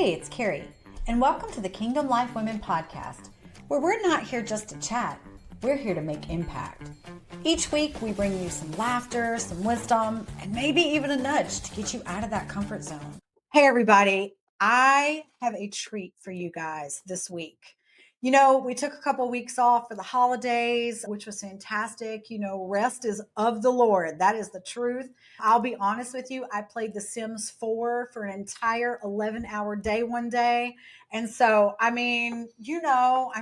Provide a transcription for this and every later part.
Hey, it's Carrie, and welcome to the Kingdom Life Women podcast, where we're not here just to chat, we're here to make impact. Each week, we bring you some laughter, some wisdom, and maybe even a nudge to get you out of that comfort zone. Hey, everybody, I have a treat for you guys this week. You know, we took a couple of weeks off for the holidays, which was fantastic. You know, rest is of the Lord. That is the truth. I'll be honest with you. I played The Sims 4 for an entire 11-hour day one day. And so, I'm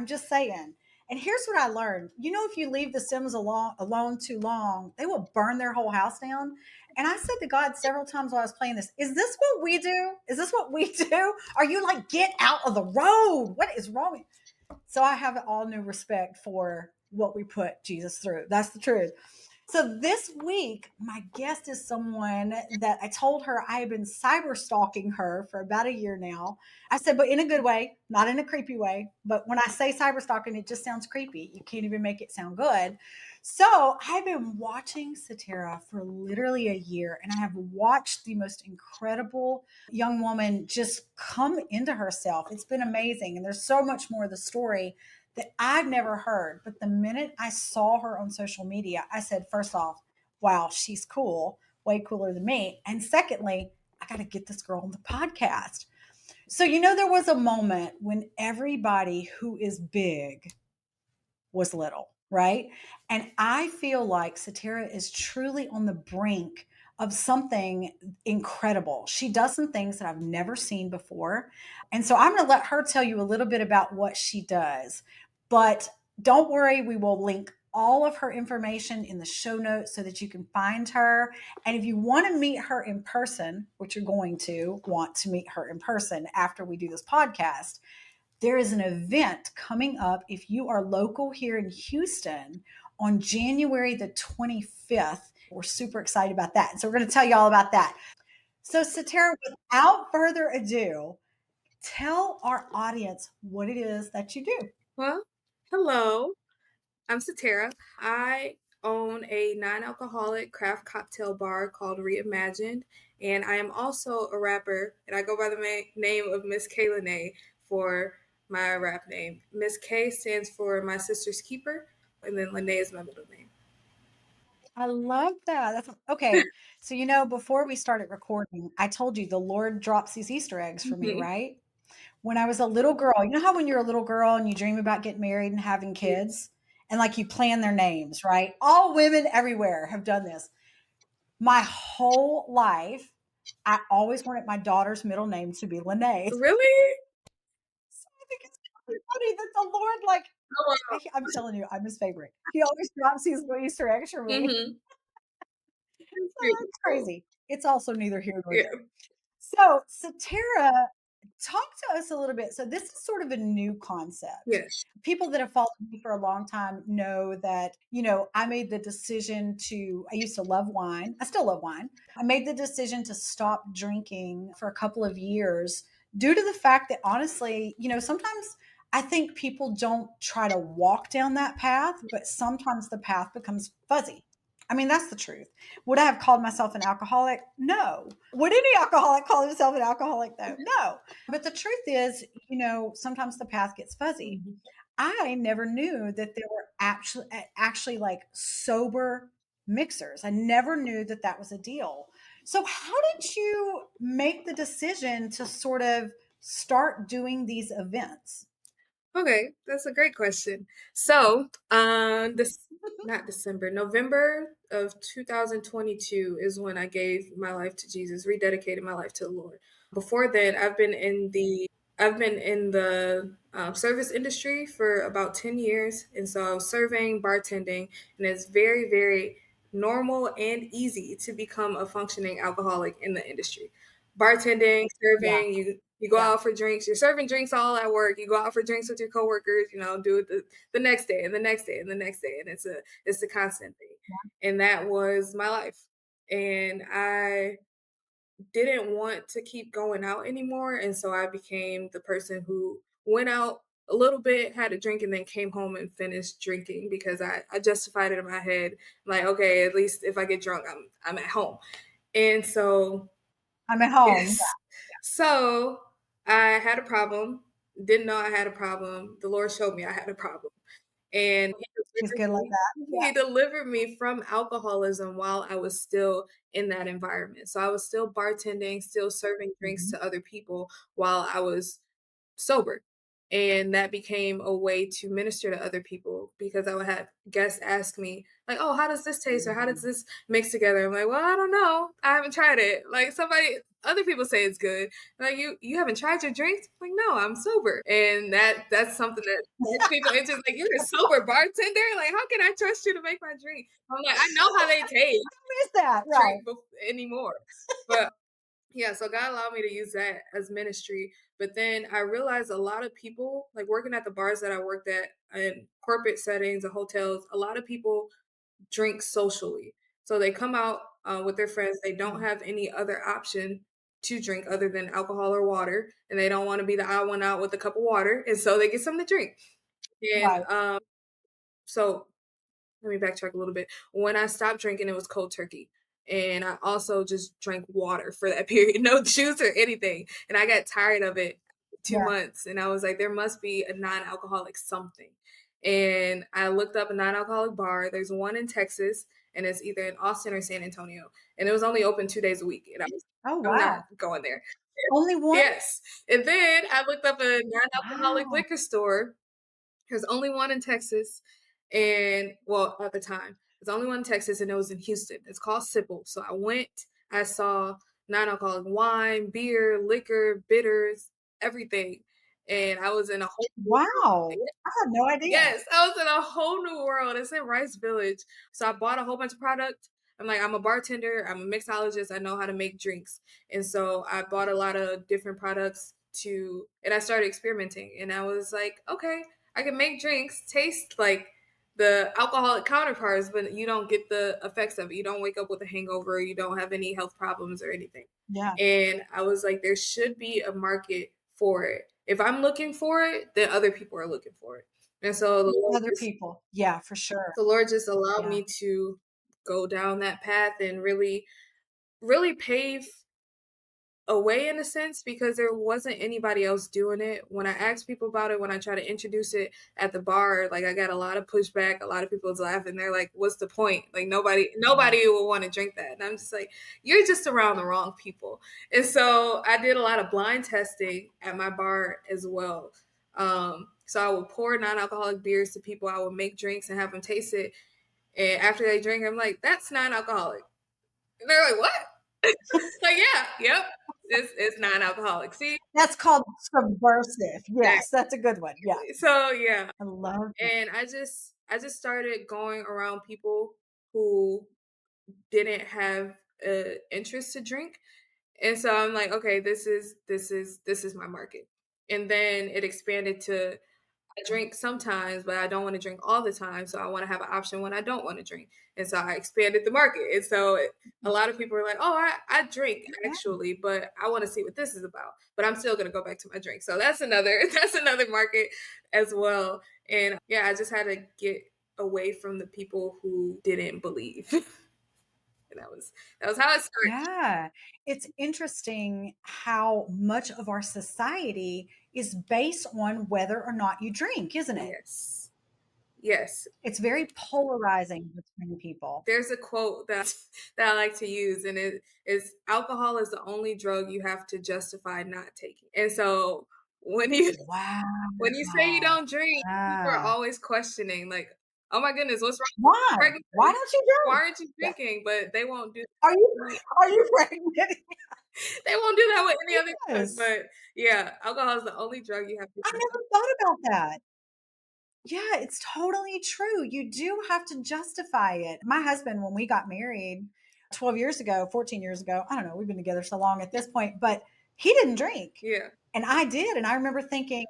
just saying. And here's what I learned. You know, if you leave the Sims alone too long, they will burn their whole house down. And I said to God several times while I was playing this, is this what we do? Is this what we do? Are you like, get out of the road? What is wrong with you? So I have all new respect for what we put Jesus through. That's the truth. So this week, my guest is someone that I told her I have been cyber stalking her for about a year now. I said, but in a good way, not in a creepy way. But when I say cyber stalking, it just sounds creepy. You can't even make it sound good. So I've been watching Saterra for literally a year, and I have watched the most incredible young woman just come into herself. It's been amazing. And there's so much more of the story that I've never heard. But the minute I saw her on social media, I said, first off, wow, she's cool, way cooler than me. And secondly, I got to get this girl on the podcast. So, you know, there was a moment when everybody who is big was little, right? And I feel like Saterra is truly on the brink of something incredible. She does some things that I've never seen before. And so I'm going to let her tell you a little bit about what she does. But don't worry, we will link all of her information in the show notes so that you can find her. And if you want to meet her in person, which you're going to want to meet her in person after we do this podcast, there is an event coming up if you are local here in Houston on January the 25th. We're super excited about that. And so we're going to tell you all about that. So Saterra, without further ado, tell our audience what it is that you do. Well, hello, I'm Saterra. I own a non-alcoholic craft cocktail bar called Reimagined, and I am also a rapper, and I go by the name of Miss K. Lene for my rap name. Miss K stands for my sister's keeper, and then Lene is my middle name. I love that. That's okay. So, you know, before we started recording, I told you the Lord drops these Easter eggs for me, right? When I was a little girl, you know how when you're a little girl and you dream about getting married and having kids and like you plan their names, right? All women everywhere have done this. My whole life, I always wanted my daughter's middle name to be Lene. Really? So I think it's really funny that the Lord, like, Oh, wow. I'm telling you, I'm his favorite. He always drops these little Easter eggs for me. Mm-hmm. So that's crazy. It's also neither here nor Yeah. there. So, Saterra, talk to us a little bit. So, this is sort of a new concept. Yes. People that have followed me for a long time know that, you know, I made the decision I used to love wine. I still love wine. I made the decision to stop drinking for a couple of years due to the fact that honestly, you know, sometimes I think people don't try to walk down that path, but sometimes the path becomes fuzzy. I mean, that's the truth. Would I have called myself an alcoholic? No. Would any alcoholic call himself an alcoholic, though? No. But the truth is, you know, sometimes the path gets fuzzy. Mm-hmm. I never knew that there were actually like sober mixers. I never knew that that was a deal. So how did you make the decision to sort of start doing these events? Okay, that's a great question. So, November of 2022 is when I gave my life to Jesus, rededicated my life to the Lord. Before then, I've been in the service industry for about 10 years, and so I was serving, bartending, and it's very, very normal and easy to become a functioning alcoholic in the industry. Bartending, Yeah. serving, you go Yeah. out for drinks, you're serving drinks all at work, you go out for drinks with your coworkers, do it the next day and the next day and the next day, and it's a constant thing. And that was my life. And I didn't want to keep going out anymore, and so I became the person who went out a little bit, had a drink, and then came home and finished drinking because I justified it in my head. I'm like, okay, at least if I get drunk, I'm at home. And so I'm at home. yes. So I had a problem, didn't know I had a problem. The Lord showed me I had a problem. And He's good like that. Yeah. he delivered me from alcoholism while I was still in that environment. So I was still bartending, still serving drinks Mhm. to other people while I was sober. And that became a way to minister to other people because I would have guests ask me, like, oh, how does this taste? Or how does this mix together? I'm like, well, I don't know. I haven't tried it. Like other people say it's good. Like, you haven't tried your drinks? I'm like, no, I'm sober. And that's something that gets people into, like, you're a sober bartender? Like, how can I trust you to make my drink? I'm like, I know how they taste. Is that right? Drink anymore. But yeah, so God allowed me to use that as ministry. But then I realized a lot of people, like working at the bars that I worked at in corporate settings and hotels, a lot of people drink socially. So they come out with their friends. They don't have any other option to drink other than alcohol or water. And they don't want to be the odd one out with a cup of water. And so they get something to drink. And Right. so let me backtrack a little bit. When I stopped drinking, it was cold turkey. And I also just drank water for that period, no juice or anything. And I got tired of it two Yeah. months. And I was like, there must be a non alcoholic something. And I looked up a non alcoholic bar. There's one in Texas, and it's either in Austin or San Antonio. And it was only open 2 days a week. And I was, Oh, I'm not wow. going there. Only one? Yes. And then I looked up a non alcoholic Wow. liquor store. There's only one in Texas, and well, at the time, there's only one in Texas, and it was in Houston. It's called Sipple. So I went, I saw non-alcoholic wine, beer, liquor, bitters, everything, and I was in a whole Wow. I had no idea. yes, I was in a whole new world. It's in Rice Village. So I bought a whole bunch of product. I'm like, I'm a bartender, I'm a mixologist, I know how to make drinks. And so I bought a lot of different products and I started experimenting. And I was like, okay, I can make drinks taste like the alcoholic counterparts, but you don't get the effects of it. You don't wake up with a hangover, you don't have any health problems or anything. Yeah. And I was like, there should be a market for it. If I'm looking for it, then other people are looking for it. And so Other people. Yeah, for sure. the Lord just allowed Yeah. me to go down that path and really, really pave a way in a sense because there wasn't anybody else doing it. When I asked people about it, when I try to introduce it at the bar, like I got a lot of pushback. A lot of people was laughing. They're like, "What's the point? Like nobody will want to drink that." And I'm just like, "You're just around the wrong people." And so I did a lot of blind testing at my bar as well. So I would pour non-alcoholic beers to people. I would make drinks and have them taste it. And after they drink, I'm like, "That's non-alcoholic." And they're like, "What?" Like, yeah, yep. It's non-alcoholic. See? That's called subversive. Yes, that's a good one. Yeah. So yeah. I love it. And I just started going around people who didn't have interest to drink. And so I'm like, okay, this is my market. And then it expanded to I drink sometimes, but I don't want to drink all the time. So I want to have an option when I don't want to drink. And so I expanded the market. And so a lot of people are like, oh, I drink Yeah. actually, but I want to see what this is about. But I'm still going to go back to my drink. So that's another that's another market as well. And yeah, I just had to get away from the people who didn't believe. And that was how it started. Yeah. It's interesting how much of our society is based on whether or not you drink, isn't it? Yes. Yes. It's very polarizing between people. There's a quote that I like to use, and it is alcohol is the only drug you have to justify not taking. And so when you when you say you Wow. don't drink, people are Yeah. always questioning, like, "Oh my goodness, what's wrong? Why? Pregnant? Why don't you Why drink? aren't you Yeah. drinking?" But they won't do Are you that. are you pregnant? They won't do that with any other drug. Yes. But yeah, alcohol is the only drug you have to I justify. never thought about that. Yeah, it's totally true. You do have to justify it. My husband, when we got married 12 years ago, 14 years ago, I don't know, we've been together so long at this point, but he didn't drink. Yeah, And I did. And I remember thinking,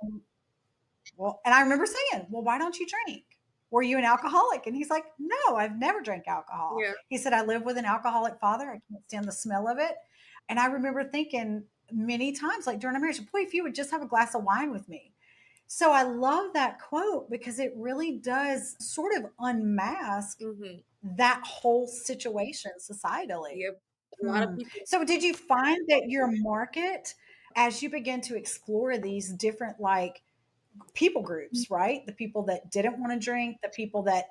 well, and I remember saying, well, why don't you drink? Were you an alcoholic? And he's like, no, I've never drank alcohol. yeah, He said, I live with an alcoholic father. I can't stand the smell of it. And I remember thinking many times, like during our marriage, boy, if you would just have a glass of wine with me. So I love that quote because it really does sort of unmask hmm that whole situation societally. yep. A lot of Hmm. people. So did you find that your market as you begin to explore these different like people groups, right? The people that didn't want to drink, the people that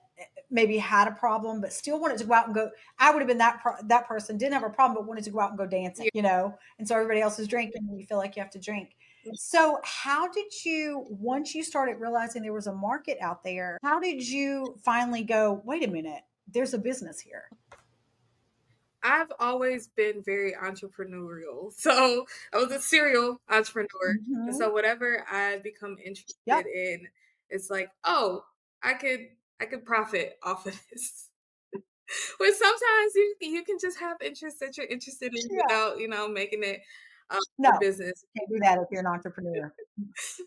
maybe had a problem but still wanted to go out and go. I would have been that person, didn't have a problem but wanted to go out and go dancing, Yeah. you know. And so everybody else is drinking, and you feel like you have to drink. So, how did you, once you started realizing there was a market out there, how did you finally go, wait a minute, there's a business here? I've always been very entrepreneurial. So I was a serial entrepreneur. And Hmm. so whatever I become Yep. interested in, it's like, oh, I could I could profit off of this. But sometimes you can just have interests that you're interested in Yeah. without, making it No, a business. can't do that if you're an entrepreneur.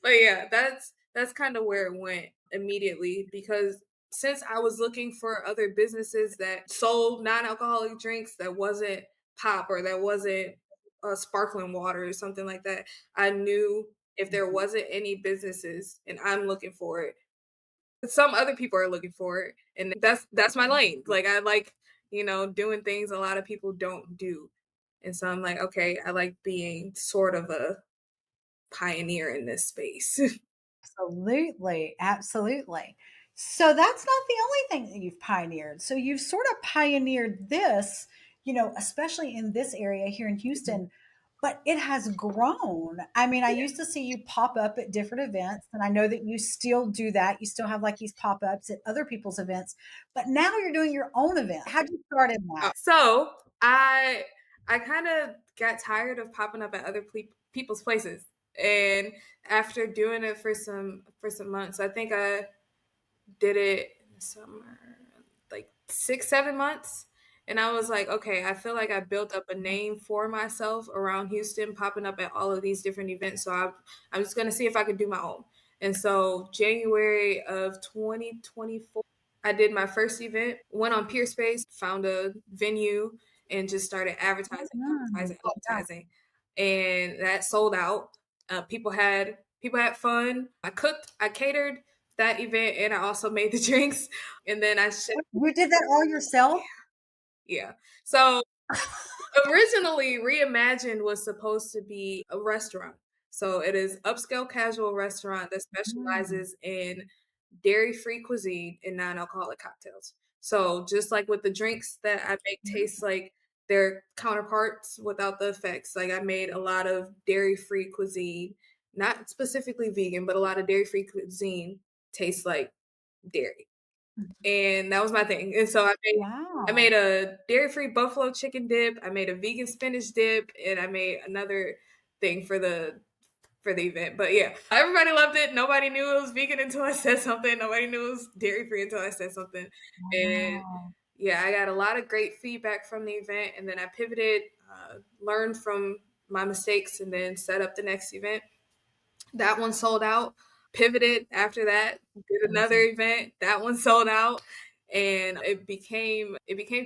But yeah, that's kind of where it went immediately because since I was looking for other businesses that sold non-alcoholic drinks that wasn't pop or that wasn't sparkling water or something like that, I knew if there wasn't any businesses and I'm looking for it, some other people are looking for it, and that's my lane. Like I like doing things a lot of people don't do, and so I'm like, okay, I like being sort of a pioneer in this space. Absolutely, absolutely. So that's not the only thing that you've pioneered. So you've sort of pioneered this, you know, especially in this area here in Houston, but it has grown. I mean, I used to see you pop up at different events, and I know that you still do that. You still have like these pop ups at other people's events, but now you're doing your own event. How'd you start in that? So I kind of got tired of popping up at other people's places, and after doing it for some months, I think I did it in the summer, like 6 7 months, and I was like, okay, I feel like I built up a name for myself around Houston, popping up at all of these different events. So I'm just gonna see if I could do my own. And so January of 2024. I did my first event, went on Peerspace, found a venue, and just started advertising, Mm, advertising, yeah. advertising, and that sold out. People had fun. I cooked, I catered that event, and I also made the drinks, and then I shipped. You did that all yourself? Yeah. So originally, Reimagined was supposed to be a restaurant. So it is upscale casual restaurant that Mm, specializes in dairy-free cuisine and non-alcoholic cocktails. So just like with the drinks that I make taste like their counterparts without the effects. Like I made a lot of dairy-free cuisine, not specifically vegan, but a lot of dairy-free cuisine tastes like dairy. And that was my thing. And so I wow. made a dairy-free buffalo chicken dip, I made a vegan spinach dip, and I made another thing for the event. But yeah, everybody loved it. Nobody knew it was vegan until I said something. Nobody knew it was dairy-free until I said something. And Wow. yeah, I got a lot of great feedback from the event, and then I pivoted, learned from my mistakes, and then set up the next event. That one sold out. Pivoted after that, did another Amazing. event. That one sold out, and it became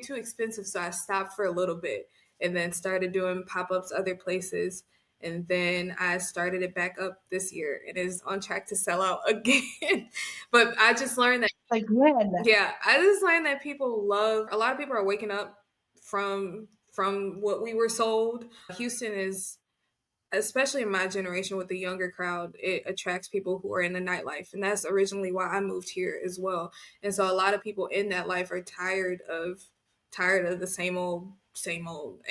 too expensive, so I stopped for a little bit, and then started doing pop ups other places, and then I started it back up this year, and is on track to sell out again. But I just learned that Again. yeah, I just learned that people love. A lot of people are waking up from what we were sold. Houston is, especially in my generation with the younger crowd, it attracts people who are in the nightlife. And that's originally why I moved here as well. And so a lot of people in that life are tired of the same old.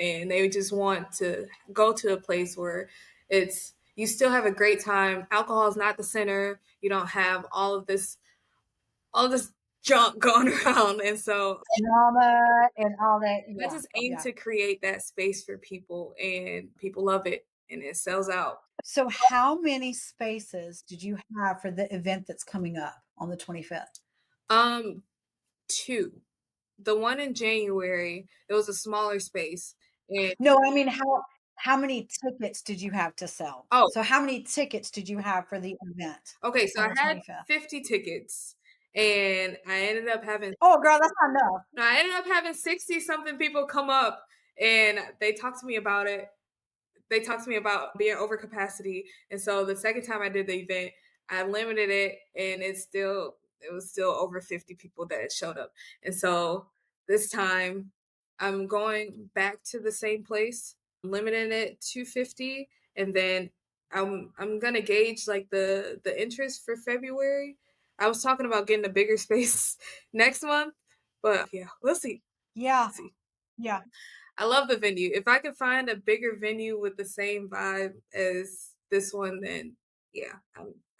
And they just want to go to a place where it's you still have a great time. Alcohol is not the center. You don't have all this junk going around. And so Drama and all that. I Yeah. just aim Yeah. to create that space for people and people love it and it sells out. So, how many spaces did you have for the event that's coming up on the 25th? Um, 2. The one in January, it was a smaller space, and No, I mean, how many tickets did you have to sell? oh, So, how many tickets did you have for the event okay, so on I the had 25th? 50 tickets, and Oh, girl, that's not enough. I ended up having 60 something people come up, and they talked to me about it. They talked to me about being over capacity, and so the second time I did the event, I limited it, and it was still over 50 people that showed up. And so this time I'm going back to the same place, limiting it to 50, and then I'm gonna gauge like the interest for February. I was talking about getting a bigger space next month, but yeah, we'll see. Yeah. See. Yeah. I love the venue. If I could find a bigger venue with the same vibe as this one, then yeah,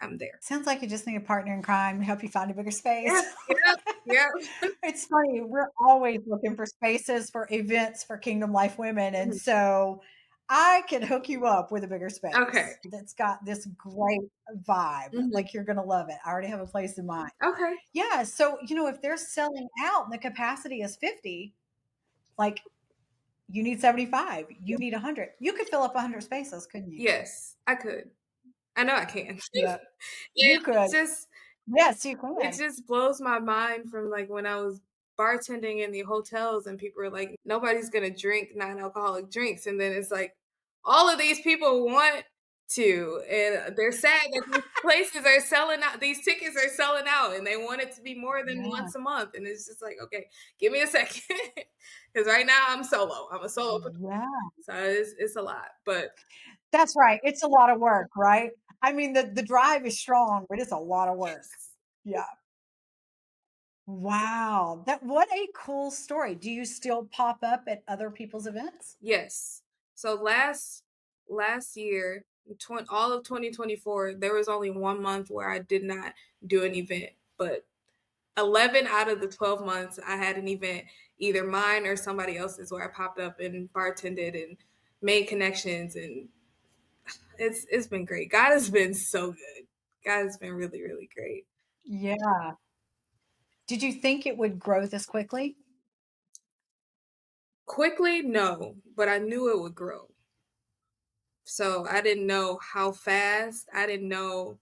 I'm there. Sounds like you just need a partner in crime to help you find a bigger space. Yes, yep, yep. It's funny, we're always looking for spaces for events for Kingdom Life Women, and Mhm. so I can hook you up with a bigger Okay. space that's got this great vibe, Mhm. like, you're gonna love it. I already have a place in mind. Okay. Yeah, so, if they're selling out and the capacity is 50, like, you need 75, you need 100. You could fill up 100 spaces, couldn't you? Yes, I could. I know I can. Yeah, Yeah, you could. it's just Yes, you it can. just blows my mind from, like, when I was bartending in the hotels and people were like, "Nobody's gonna drink non-alcoholic drinks," and then it's like, all of these people want to, and they're sad that these places are selling out these tickets are selling out, and they want it to be more than Yeah, once a month, and it's just like, "Okay, give me a second, because right now I'm solo. I'm a solo yeah. so it's a lot, but That's right, it's a lot of work, right? I mean, the drive is strong, but it's a lot of work. yes. Yeah. Wow, that what a cool story. Do you still pop up at other people's events? Yes. So last year, all of 2024, there was only 1 month where I did not do an event, but 11 out of the 12 months I had an event, either mine or somebody else's, where I popped up and bartended and made connections, and it's been great. God has been so good. God has been really, really great. Yeah. Did you think it would grow this quickly? Quickly, no, but I knew it would grow. So I didn't know how fast. I didn't know,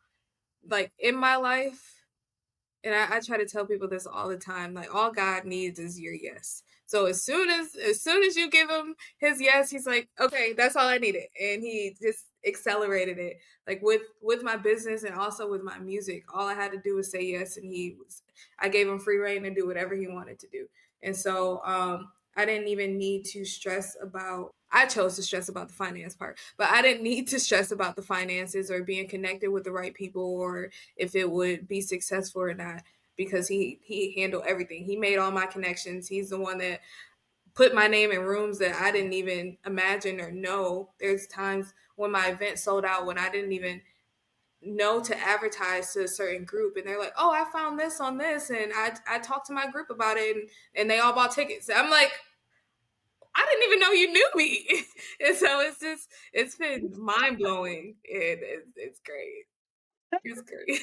like, in my life, and I try to tell people this all the time, like, all God needs is your yes. So as soon as you give him his yes, he's like, okay, that's all I needed. And he just accelerated it. Like with my business and also with my music, all I had to do was say yes, and I gave him free reign to do whatever he wanted to do. And so I didn't even need to stress about I chose to stress about the finance part, but I didn't need to stress about the finances or being connected with the right people or if it would be successful or not, because he handled everything. He made all my connections. He's the one that put my name in rooms that I didn't even imagine or know. There's times when my event sold out when I didn't even know to advertise to a certain group, and they're like, "Oh, I found this on this," and I talked to my group about it, and they all bought tickets. I'm like, I didn't even know you knew me. And so it's been mind blowing, and it's great. It's great.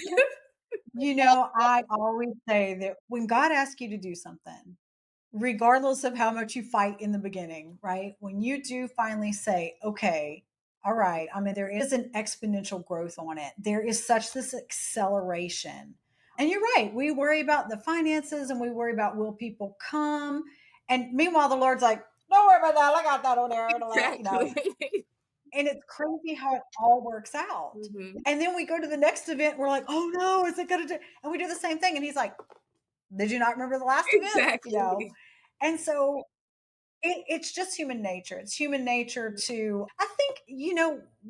I always say that when God asks you to do something, regardless of how much you fight in the beginning, right? When you do finally say, okay, all right, I mean, there is an exponential growth on it. There is such this acceleration. And you're right. We worry about the finances and we worry about will people come. And meanwhile, the Lord's like, don't worry about that. I got that on there. Exactly. And it's crazy how it all works out. Mhm. And then we go to the next event. We're like, oh no, is it going to do? And we do the same thing. And he's like, did you not remember the last event? Exactly. And so it's just human nature. It's human nature to, I think,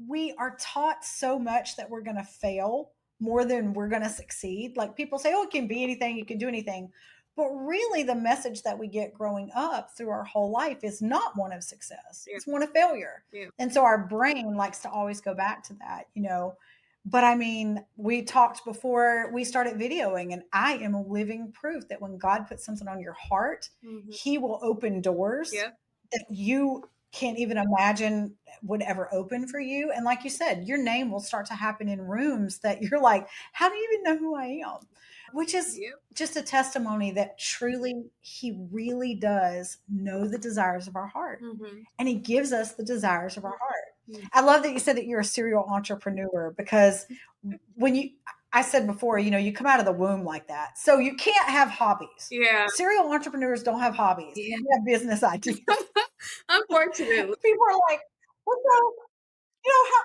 we are taught so much that we're going to fail more than we're going to succeed. Like people say, oh, it can be anything, you can do anything. But really, the message that we get growing up through our whole life is not one of success, Yeah, it's one of failure. yeah. And so our brain likes to always go back to that. But I mean, we talked before we started videoing, and I am a living proof that when God puts something on your heart, Mhm. He will open doors Yep. that you can't even imagine would ever open for you. And like you said, your name will start to happen in rooms that you're like, how do you even know who I am? Which is Yep. just a testimony that truly He really does know the desires of our heart. Mhm. And He gives us the desires of our heart. Mhm. I love that you said that you're a serial entrepreneur because when I said before, you come out of the womb like that. So you can't have hobbies. Yeah. Serial entrepreneurs don't have hobbies. Yeah. They have business ideas. Unfortunately. People are like, "What the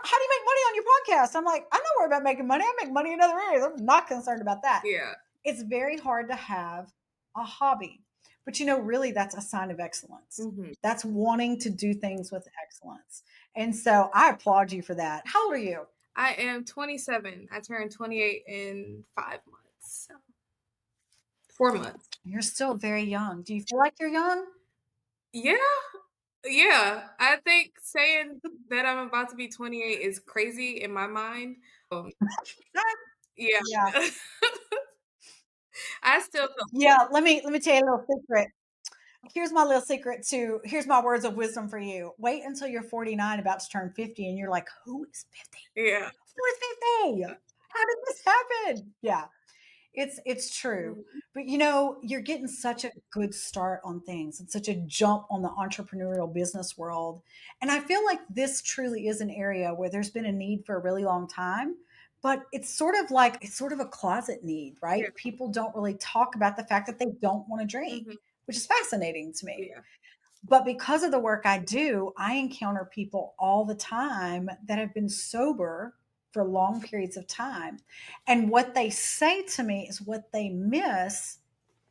how do you make money on your podcast?" I'm like, "I'm not worried about making money. I make money in other areas. I'm not concerned about that." Yeah. It's very hard to have a hobby. But really that's a sign of excellence. Mhm. That's wanting to do things with excellence. And so I applaud you for that. How old are you? I am 27. I turned 28 in 5 months. So 4 months. You're still very young. Do you feel like you're young? Yeah. Yeah. I think saying that I'm about to be 28 is crazy in my mind. Yeah. Yeah. I still feel Yeah. Let me tell you a little secret. Here's my little secret to here's my words of wisdom for you. Wait until you're 49, about to turn 50, and you're like, who is 50? yeah. Who is 50? How did this happen? Yeah. It's true. Mhm. But you know, you're getting such a good start on things and such a jump on the entrepreneurial business world. And I feel like this truly is an area where there's been a need for a really long time, but it's sort of a closet need, Yeah. right? People don't really talk about the fact that they don't want to Mhm. drink, which is fascinating to me. Yeah. But because of the work I do, I encounter people all the time that have been sober for long periods of time. And what they say to me is what they miss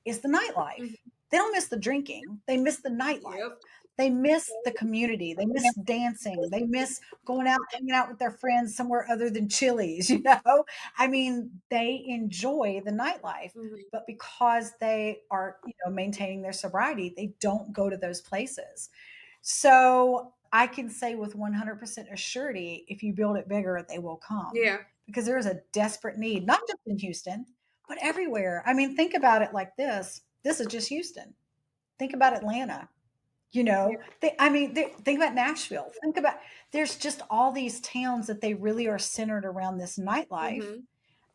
is the nightlife. Mhm. They don't miss the drinking, they miss the nightlife. Yep. They miss the community. They miss dancing. They miss going out, hanging out with their friends somewhere other than Chili's, you know? I mean, they enjoy the nightlife, Mhm. but because they are, maintaining their sobriety, they don't go to those places. So I can say with 100% assurity, if you build it bigger, they will come Yeah. because there is a desperate need, not just in Houston, but everywhere. I mean, think about it like this. This is just Houston. Think about Atlanta. Yeah. Think about Nashville. Think about there's just all these towns that they really are centered around this nightlife. Mhm.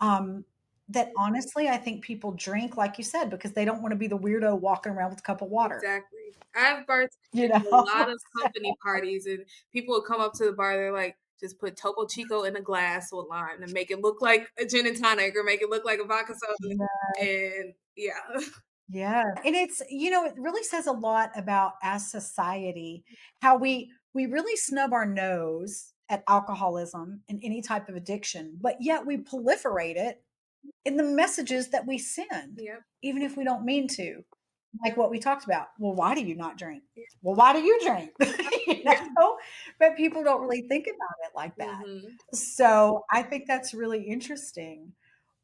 Um, that honestly, I think people drink, like you said, because they don't want to be the weirdo walking around with a cup of water. Exactly. I've bartended You at a lot know, of company parties, and people would come up to the bar, they're like, "Just put Topo Chico in a glass with lime and make it look like a gin and tonic or make it look like a vodka soda." And yeah. yeah. And it really says a lot about as society how we really snub our nose at alcoholism and any type of addiction, but yet we proliferate it in the messages that we send, Yep. even if we don't mean to. Like what we talked about. Well, why do you not drink? Yeah. Well, why do you drink? Yeah. But people don't really think about it like that. Mhm. So I think that's really interesting.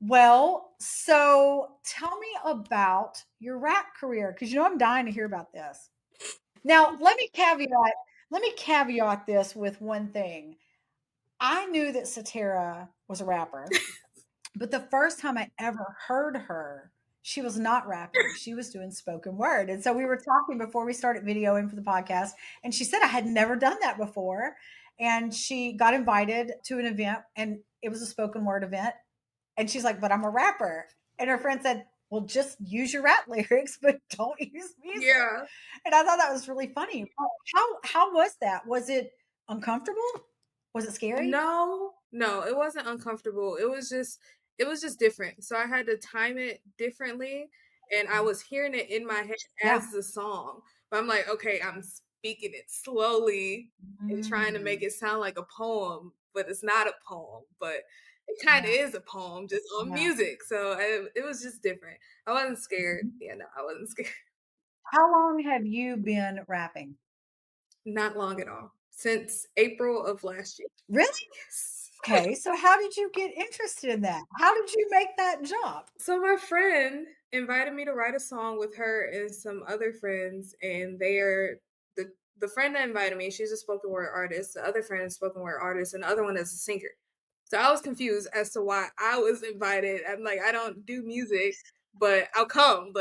Well, so tell me about your rap career because I'm dying to hear about this. Now, let me caveat this with one thing. I knew that Saterra was a rapper, but the first time I ever heard her, she was not rapping. She was doing spoken word. And so we were talking before we started videoing for the podcast, and she said I had never done that before. And she got invited to an event, and it was a spoken word event. And she's like, but I'm a rapper. And her friend said, well, just use your rap lyrics, but don't use music. Yeah. And I thought that was really funny. How was that? Was it uncomfortable? Was it scary? No, no, it wasn't uncomfortable. It was just different. So I had to time it differently, and I was hearing it in my head Yeah. as the song. But I'm like, okay, I'm speaking it slowly and trying to make Mm, it sound like a poem, but it's not a poem, but it kind of yeah. is a poem just on Yeah. music. So it was just different. I wasn't scared. Yeah, no, I wasn't scared. How long have you been rapping? Not long at all. Since April of last year. Really? Yes. Okay, so how did you get interested in that? How did you make that jump? So my friend invited me to write a song with her and some other friends, and they are the friend that invited me, she's a spoken word artist. The other friend is a spoken word artist, and the other one is a singer. So I was confused as to why I was invited. I'm like, I don't do music, but I'll come.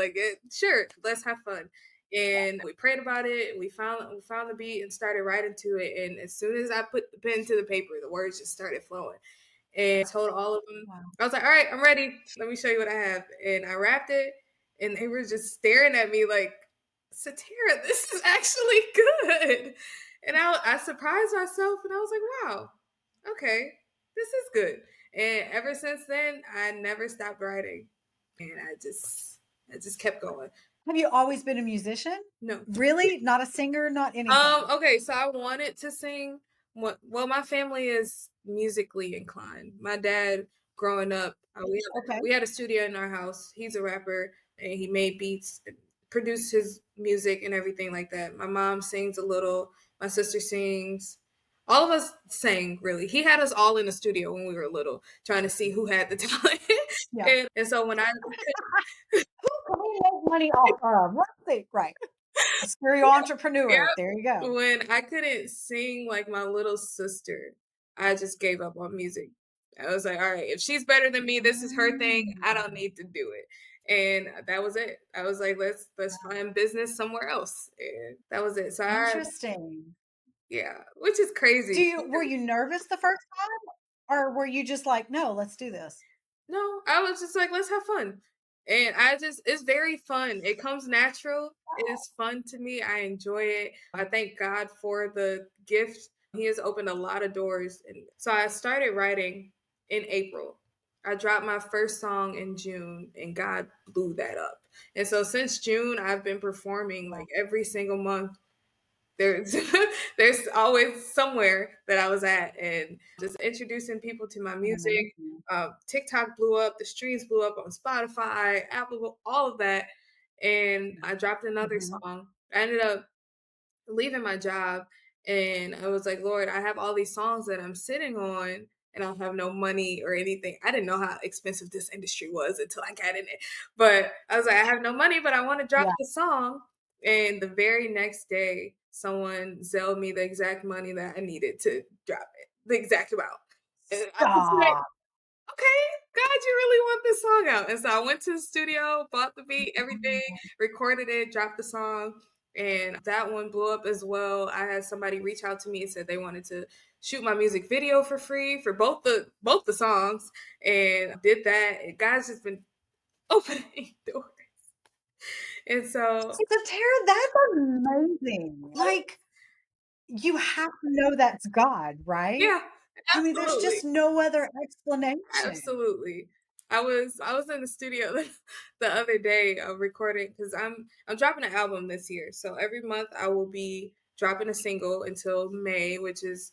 Sure, let's have fun. And we prayed about it. We found the beat and started writing to it. And as soon as I put the pen to the paper, the words just started flowing. And I told all of them, Wow. I was like, all right, I'm ready. Let me show you what I have. And I wrapped it, and they were just staring at me like, Saterra, this is actually good. And I surprised myself, and I was like, wow, okay, this is good. And ever since then, I never stopped writing. And I just kept going. Have you always been a musician? No. Really? Not a singer, not anything? Okay, so I wanted to sing. Well, my family is musically inclined. My dad, growing up, Okay. we had a studio in our house. He's a rapper, and he made beats, produced his music, and everything like that. My mom sings a little. My sister sings. All of us sang, really. He had us all in the studio when we were little, trying to see who had the talent. Yeah. And so when I Who can we make money off of? Let's see. Right. A serial yeah, entrepreneur. There you go. when I couldn't sing like my little sister, I just gave up on music. I was like, all right, if she's better than me, this is her thing. I don't Mm. need to do it. And that was it. I was like, let's find business somewhere else. And that was it. So I Interesting. yeah, which is crazy. Were you nervous the first time? Or were you just like, no, let's do this? No, I was just like, let's have fun. And I just it's very fun. It comes natural. It is fun to me. I enjoy it. I thank God for the gift. He has opened a lot of doors. And so I started writing in April. I dropped my first song in June and God blew that up. And so since June, I've been performing Wow. like every single month. There's there's always somewhere that I was at and just introducing people to my music. Amazing. TikTok blew up, the streams blew up on Spotify, Apple, all of that. And I dropped another Mhm. song. I ended up leaving my job and I was like, Lord, I have all these songs that I'm sitting on and I have no money or anything. I didn't know how expensive this industry was until I got in it. But I was like, I have no money, but I want to drop Yeah. the song. And the very next day, someone Zelled me the exact money that I needed to drop it, the exact amount. And I was like, Stop. okay, God, you really want this song out. And so I went to the studio, bought the beat, everything, recorded it, dropped the song, and that one blew up as well. I had somebody reach out to me and said they wanted to shoot my music video for free for both the songs, and did that. And God's just been opening doors. And so So Tara, that's amazing. Like, you have to know that's God, right? yeah, I mean, there's absolutely. just no other explanation. Absolutely. I was in the studio the other day recording because I'm dropping an album this year. So every month I will be dropping a single until May, which is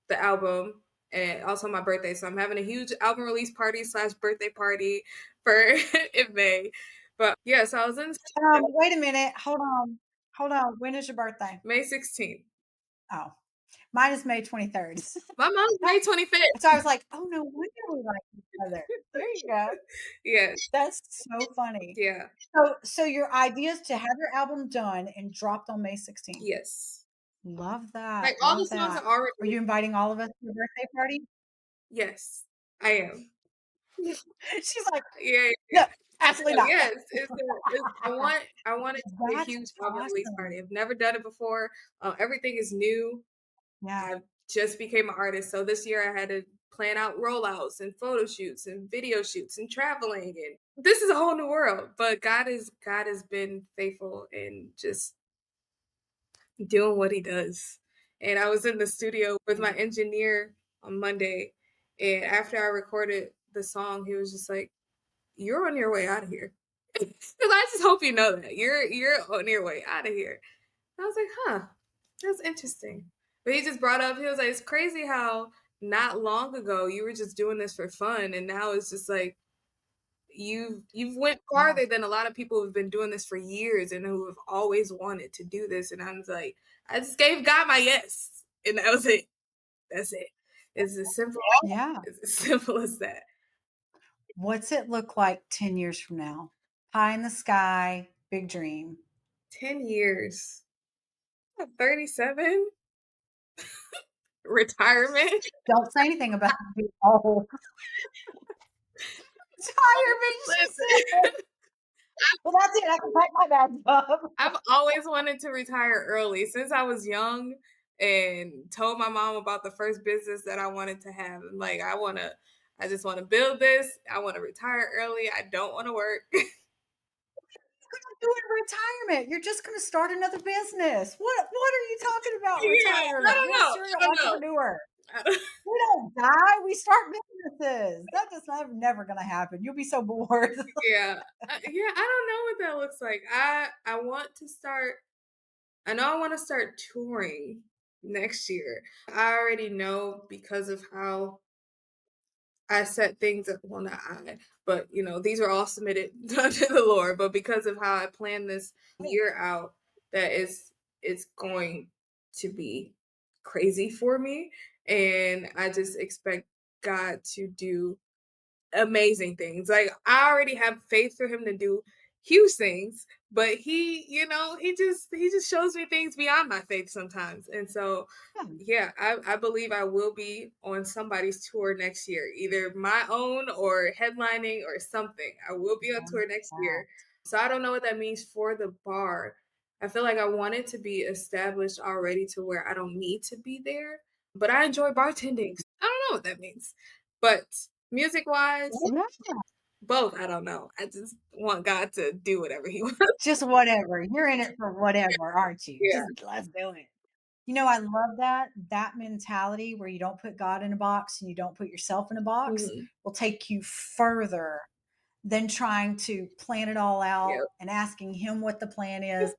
the album and also my birthday. So I'm having a huge album release party slash birthday party for in May. But yeah, so I was in the studio Wait a minute. Hold on. Hold on. When is your birthday? May 16th. Oh, mine is May 23rd. My mom's May 25th. So I was like, "Oh, no wonder we like each other." There you go. Yeah, That's so funny. yeah, So your idea is to have your album done and dropped on May 16th. yes. Love Like that, all the love songs are that. Are already you inviting all of us to your birthday party? yes, I am. She's like, Yeah, "No, absolutely not." yes, I want it to be a That's huge album release party. awesome. I've never done it before. Everything is new. Yeah, I just became an artist, so this year I had to plan out rollouts and photo shoots and video shoots and traveling, and this is a whole new world. But God has been faithful and just doing what He does. And I was in the studio with my engineer on Monday, and after I recorded the song, he was just like, "You're on your way out of here." Because I just hope you know that you're on your way out of here. And I was like, huh, that's interesting. But he just brought up, he was like, it's crazy how not long ago you were just doing this for fun, and now it's just like you've went yeah. farther than a lot of people who've been doing this for years and who have always wanted to do this. And I'm like, I just gave God my yes, and that was it. That's it. It's as simple. Yeah. It's as simple as that. What's it look like 10 years from now? Pie in the sky, big dream. 10 years. I'm 37. Retirement. Don't say anything about being old. Retirement, she Listen, said. Well, that's it. I can pack my bags up. I've always wanted to retire early since I was young and told my mom about the first business that I wanted to have. I'm like, I just want to build this. I want to retire early. I don't want to work. Do in retirement. You're just gonna start another business. What are you talking about Yeah, I retirement? don't You're a know. serial I don't know. entrepreneur. I don't- We don't die, we start businesses. That is never gonna happen. You'll be so bored. yeah. Yeah, I don't know what that looks like. I want to start I know I want to start touring next year. I already know because of how I set things up, well, not I, but these are all submitted to the Lord. But because of how I plan this year out, that is it's going to be. crazy for me, and I just expect God to do amazing things. Like, I already have faith for him to do huge things, but he just shows me things beyond my faith sometimes. And so Yeah, yeah, I believe I will be on somebody's tour next year, either my own or headlining or something. I will be on tour next yeah. year. So I don't know what that means for the bar. I feel like I want it to be established already to where I don't need to be there, but I enjoy bartending. I don't know what that means. But music-wise, Yeah. both, I don't know. I just want God to do whatever he wants. Just whatever. You're in it for whatever, aren't you? Yeah. Just let's do it. I love that mentality where you don't put God in a box and you don't put yourself in a box Mhm. will take you further than trying to plan it all out Yep. and asking him what the plan is.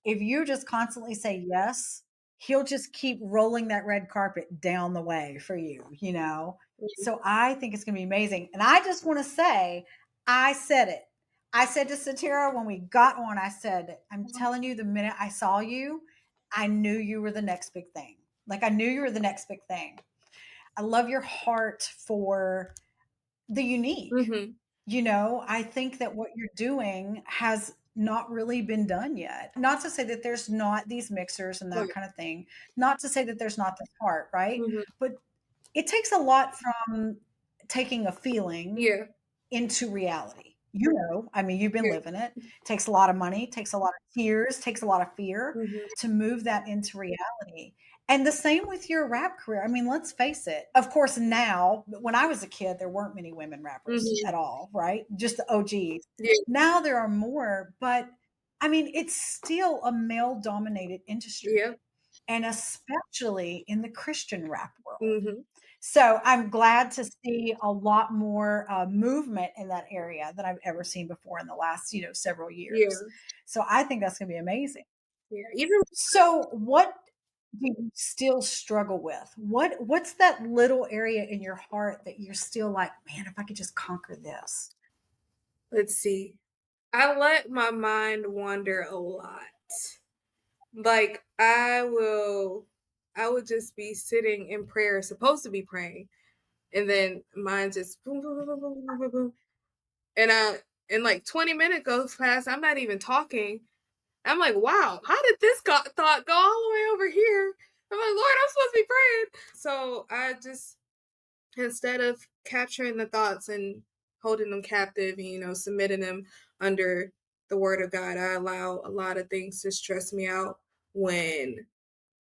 If you just constantly say yes, he'll just keep rolling that red carpet down the way for you. Mhm. So I think it's going to be amazing. And I just want to say, I said it. I said to Satira when we got on, I said, I'm telling you, the minute I saw you, I knew you were the next big thing. Like I knew you were the next big thing. I love your heart for the unique. Mhm. I think that what you're doing has not really been done yet. Not to say that there's not these mixers and that Right. kind of thing. Not to say that there's not this heart, right? Mhm. But it takes a lot from taking a feeling Yeah. into reality. I mean, you've been Yeah. living it. Takes a lot of money, takes a lot of tears, takes a lot of fear Mhm. to move that into reality. And the same with your rap career. I mean, let's face it. Of course, now, when I was a kid, there weren't many women rappers Mhm. at all, right? Just the OGs. Yeah. Now there are more, but I mean, it's still a male dominated industry, Yeah. and especially in the Christian rap world. Mhm. So I'm glad to see a lot more movement in that area than I've ever seen before in the last, several years. Yeah. So I think that's going to be amazing. Yeah. Even So what do you still struggle with? What's that little area in your heart that you're still like, man, if I could just conquer this? let's see. I let my mind wander a lot. Like, I would just be sitting in prayer, supposed to be praying, and then mine just boom, boom, boom, boom, boom, boom, boom, boom. And like 20 minutes goes past, I'm not even talking. I'm like, wow, how did this thought go all the way over here? I'm like, Lord, I'm supposed to be praying. So I just, instead of capturing the thoughts and holding them captive, submitting them under the word of God, I allow a lot of things to stress me out when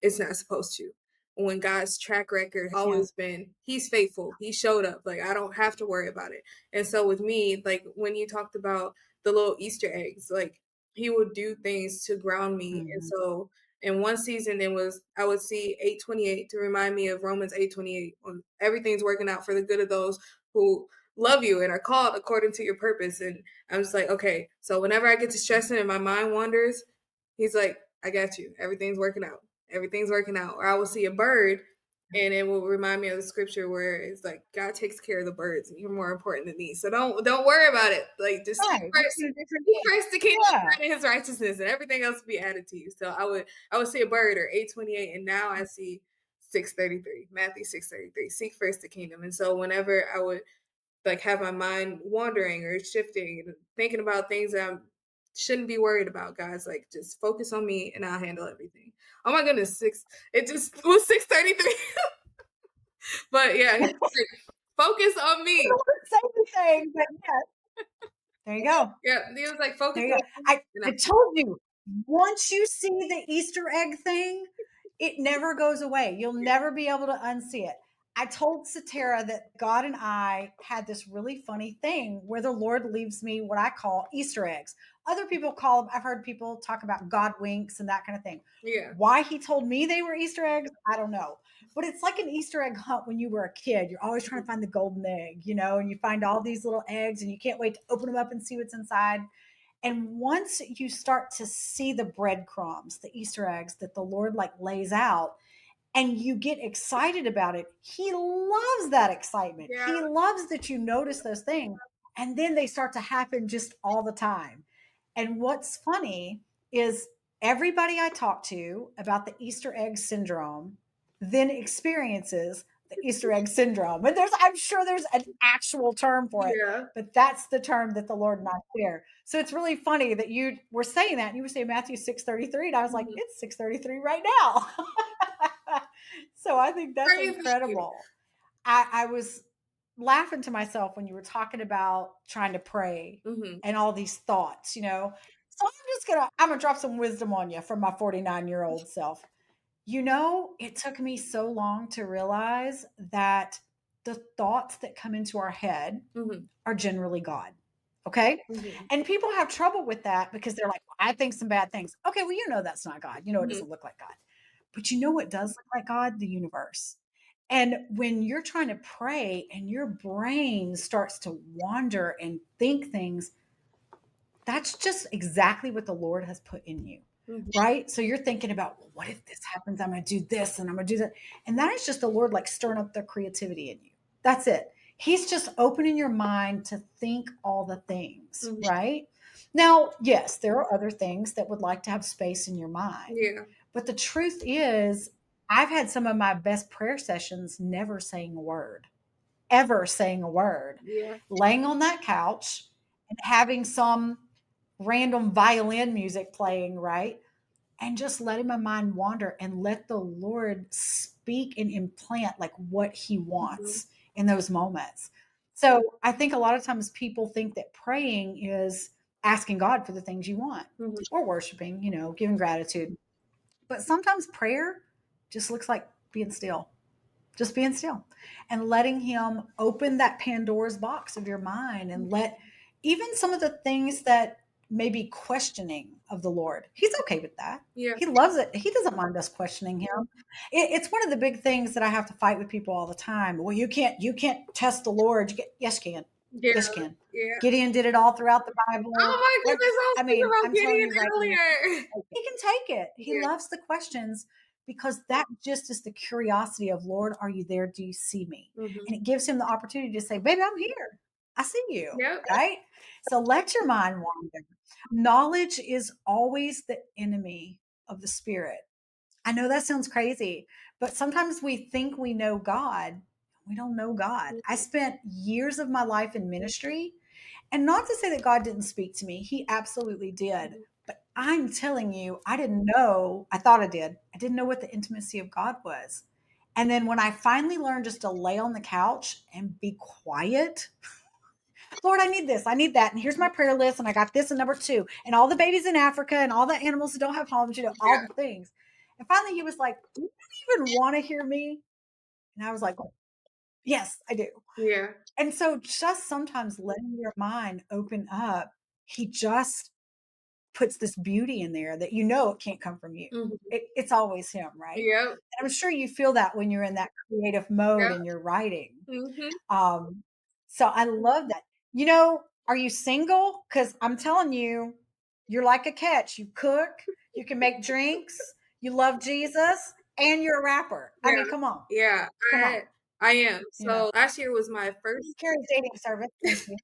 it's not supposed to. When God's track record has Yeah. always been, He's faithful. He showed up. Like, I don't have to worry about it. And so with me, like when you talked about the little Easter eggs, like He would do things to ground me. And Mhm. so in one season, it was I would see 8:28 to remind me of Romans 8:28. On everything's working out for the good of those who love you and are called according to your purpose. And I'm just like, okay, so whenever I get to stressing and my mind wanders, He's like, I got you. Everything's working out. Everything's working out. Or I will see a bird and it will remind me of the scripture where it's like God takes care of the birds and you're more important than me. So don't worry about it. Like, just Right. Look at a different seek thing. first the kingdom Yeah. and his righteousness, and everything else will be added to you. So I would see a bird or 8:28, and now I see 6:33. Matthew 6:33. Seek first the kingdom. And so whenever I would like have my mind wandering or shifting and thinking about things that I shouldn't be worried about, guys. Like, just focus on me and I'll handle everything. Oh my goodness, it just was 6:33. But yeah, he's like, focus on I me. don't want to say anything, but yeah, there you go. Yeah, he was like, focus There you on go. me. I And I told you, once you see the Easter egg thing, it never goes away. You'll never be able to unsee it. I told Saterra that God and I had this really funny thing where the Lord leaves me what I call Easter eggs. Other people call them, I've heard people talk about God winks and that kind of thing. yeah, Why he told me they were Easter eggs, I don't know. But it's like an Easter egg hunt when you were a kid. You're always trying to find the golden egg, and you find all these little eggs and you can't wait to open them up and see what's inside. And once you start to see the breadcrumbs, the Easter eggs that the Lord like lays out, and you get excited about it, He loves that excitement. yeah, He loves that you notice those things. And then they start to happen just all the time. And what's funny is everybody I talk to about the Easter egg syndrome, then experiences the Easter egg syndrome. And I'm sure there's an actual term for it, Yeah. but that's the term that the Lord and I share. So it's really funny that you were saying that and you were saying Matthew 6:33. And I was like, Mhm. it's 6:33 right now. So I think that's Crazy. incredible. I was laughing to myself when you were talking about trying to pray Mhm. and all these thoughts, you know. So I'm gonna drop some wisdom on you from my 49-year-old self. You know, it took me so long to realize that the thoughts that come into our head Mhm. are generally God. Okay. Mhm. And people have trouble with that because they're like, well, I think some bad things. Okay. Well, you know, that's not God. You know, it Mhm. doesn't look like God. But you know what does look like God? The universe. And when you're trying to pray and your brain starts to wander and think things, that's just exactly what the Lord has put in you. Mhm. Right? So you're thinking about, well, what if this happens? I'm going to do this and I'm going to do that. And that is just the Lord like stirring up the creativity in you. That's it. He's just opening your mind to think all the things, Mhm. right? Now, yes, there are other things that would like to have space in your mind. Yeah. But the truth is, I've had some of my best prayer sessions never saying a word, ever saying a word, Yeah. laying on that couch and having some random violin music playing, right? And just letting my mind wander and let the Lord speak and implant like what he Mhm. wants in those moments. So I think a lot of times people think that praying is asking God for the things you want Mhm. or worshiping, you know, giving gratitude. But sometimes prayer just looks like being still, just being still and letting him open that Pandora's box of your mind and let even some of the things that may be questioning of the Lord, he's okay with that. Yeah. He loves it. He doesn't mind us questioning him. It's one of the big things that I have to fight with people all the time. Well, you can't test the Lord. Yes, you can. Yeah. Yes, you can. Yeah. Gideon did it all throughout the Bible. Oh my Like, goodness, I was I thinking mean, about I'm telling Gideon you right now, earlier. he can take it. He Yeah. loves the questions because that just is the curiosity of, Lord, are you there? Do you see me? Mhm. And it gives him the opportunity to say, baby, I'm here. I see you. Yep. Right. So let your mind wander. Knowledge is always the enemy of the spirit. I know that sounds crazy, but sometimes we think we know God. We don't know God. I Mhm. spent years of my life in ministry, and not to say that God didn't speak to me, He absolutely did. Mhm. But I'm telling you, I didn't know, I thought I did. I didn't know what the intimacy of God was. And then when I finally learned just to lay on the couch and be quiet, Lord, I need this, I need that. And here's my prayer list. And I got this and number two, and all the babies in Africa and all the animals who don't have homes, you know, all Yeah. the things. And finally, He was like, do you even want to hear me? And I was like, yes, I do. Yeah. And so just sometimes letting your mind open up, he just puts this beauty in there that you know it can't come from you. Mhm. It's always him, right? Yep. And I'm sure you feel that when you're in that creative mode Yep. and you're writing. Mhm. Um, so I love that. You know, are you single? Because I'm telling you, you're like a catch. You cook, you can make drinks, you love Jesus, and you're a rapper. I Yeah. mean, come on, Yeah. come on. I am. You know, So last year was my you first carry dating service. Thank you.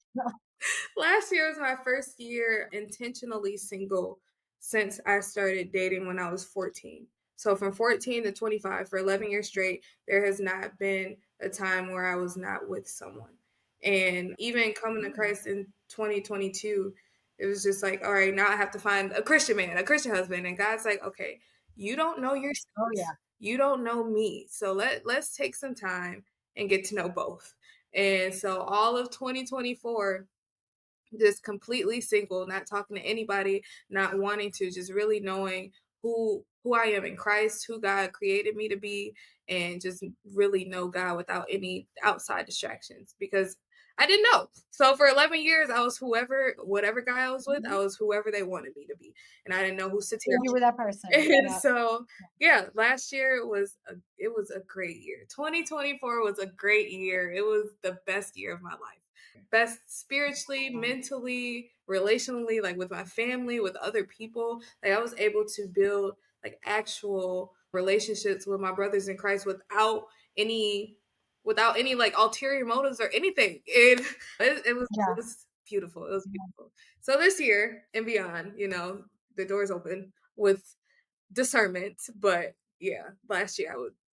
last year was my first year intentionally single since I started dating when I was 14. So from 14 to 25 for 11 years straight, there has not been a time where I was not with someone. And even coming to Mm. Christ in 2022, it was just like, all right, now I have to find a Christian man, a Christian husband. And God's like, okay, you don't know Oh, yourself. yeah. You don't know me. So let's take some time and get to know both. And so all of 2024 just completely single, not talking to anybody, not wanting to, just really knowing who I am in Christ, who God created me to be, and just really know God without any outside distractions because I didn't know. So for 11 years, I was whatever guy I was with, I Mhm. was whoever they wanted me to be, and I didn't know who Saterra. You were that person. And Yeah. so, yeah, last year was a great year. 2024 was a great year. It was the best year of my life. Best spiritually, mentally, relationally, like with my family, with other people. Like I was able to build like actual relationships with my brothers in Christ any without any like ulterior motives or anything. It Yeah. was beautiful. It was beautiful. So this year and beyond, the doors open with discernment. But yeah, last year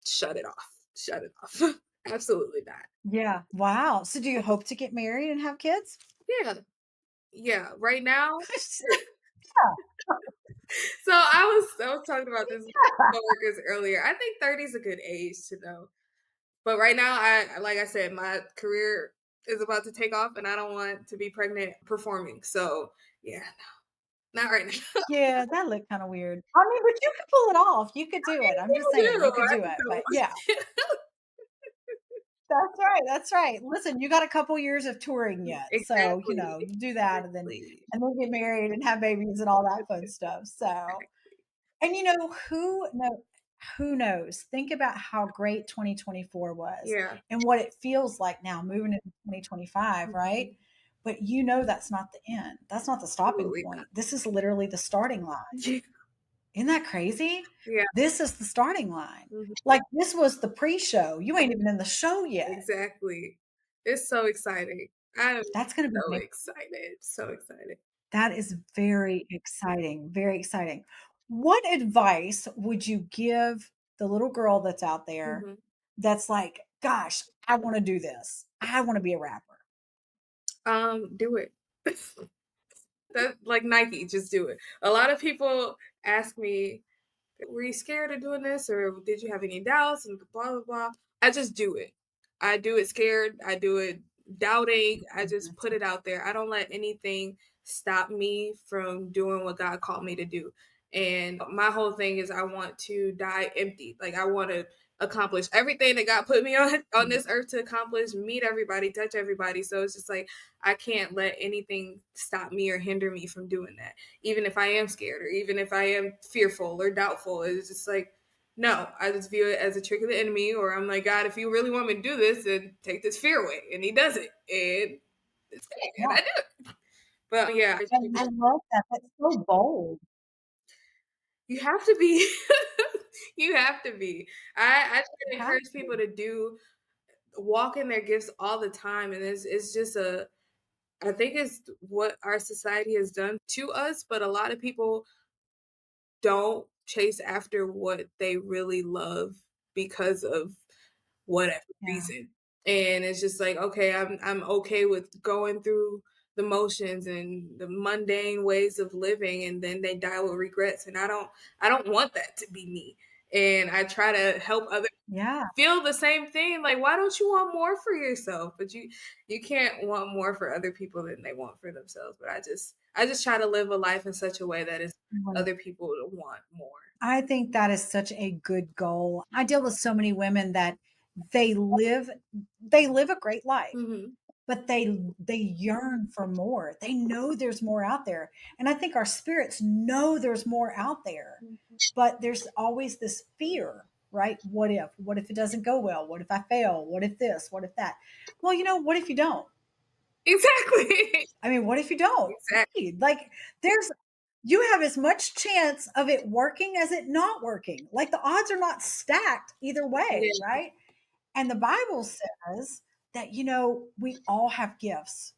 shut it off. Shut it off. Absolutely not. Yeah. Wow. So do you hope to get married and have kids? Yeah. Yeah. Right now. Yeah. So I was talking about this with coworkers earlier. I think 30 is a good age to know. But right now, I like I said, my career is about to take off, and I don't want to be pregnant performing. So yeah, no, not right now. Yeah, that looked kind of weird. I mean, but you could pull it off. You could do it. I'm just People saying do. you could I do just it. But yeah, don't that's right. That's right. Listen, you got a couple years of touring want yet. So, exactly. you do that Exactly. and then get married and have babies and all that fun stuff. So, and who knows? Think about how great 2024 was Yeah. and what it feels like now moving into 2025, right? Mhm. But that's not the end. That's not the stopping Absolutely not. point. This is literally the starting line. Yeah. Isn't that crazy? Yeah. This is the starting line. Mhm. Like this was the pre-show. You ain't even in the show yet. Exactly. It's so exciting. I'm That's going to be so big. excited. So excited. That is very exciting. Very exciting. What advice would you give the little girl that's out there Mhm. that's like, gosh, I want to do this. I want to be a rapper. Do it. That like Nike, just do it. A lot of people ask me, "Were you scared of doing this, or did you have any doubts?" And blah blah blah. I just do it. I do it scared. I do it doubting. I just That's put it. it out there. I don't let anything stop me from doing what God called me to do. And my whole thing is I want to die empty. Like I want to accomplish everything that God put me on this earth to accomplish, meet everybody, touch everybody. So it's just like I can't let anything stop me or hinder me from doing that. Even if I am scared or even if I am fearful or doubtful, it's just like no, I just view it as a trick of the enemy, or I'm like, God, if you really want me to do this, then take this fear away. And he does it. And Yeah. I do it. But yeah, And I love that. That's so bold. you have to be. You have to be. I try You to have encourage to. people to do walk in their gifts all the time. And it's just I think it's what our society has done to us, but a lot of people don't chase after what they really love because of whatever Yeah. reason. And it's just like, okay, I'm okay with going through the motions and the mundane ways of living and then they die with regrets. And I don't want that to be me. And I try to help others Yeah. feel the same thing. Like, why don't you want more for yourself? But you can't want more for other people than they want for themselves. But I just try to live a life in such a way that is other people to want more. I think that is such a good goal. I deal with so many women that they live they live a great life, Hmm. but they yearn for more. They know there's more out there. And I think our spirits know there's more out there. But there's always this fear, right? What if? What if it doesn't go well? What if I fail? What if this? What if that? Well, what if you don't? Exactly. I mean, what if you don't? Exactly. Right. Like there's you have as much chance of it working as it not working. Like the odds are not stacked either way, Yeah. right? And the Bible says that, we all have gifts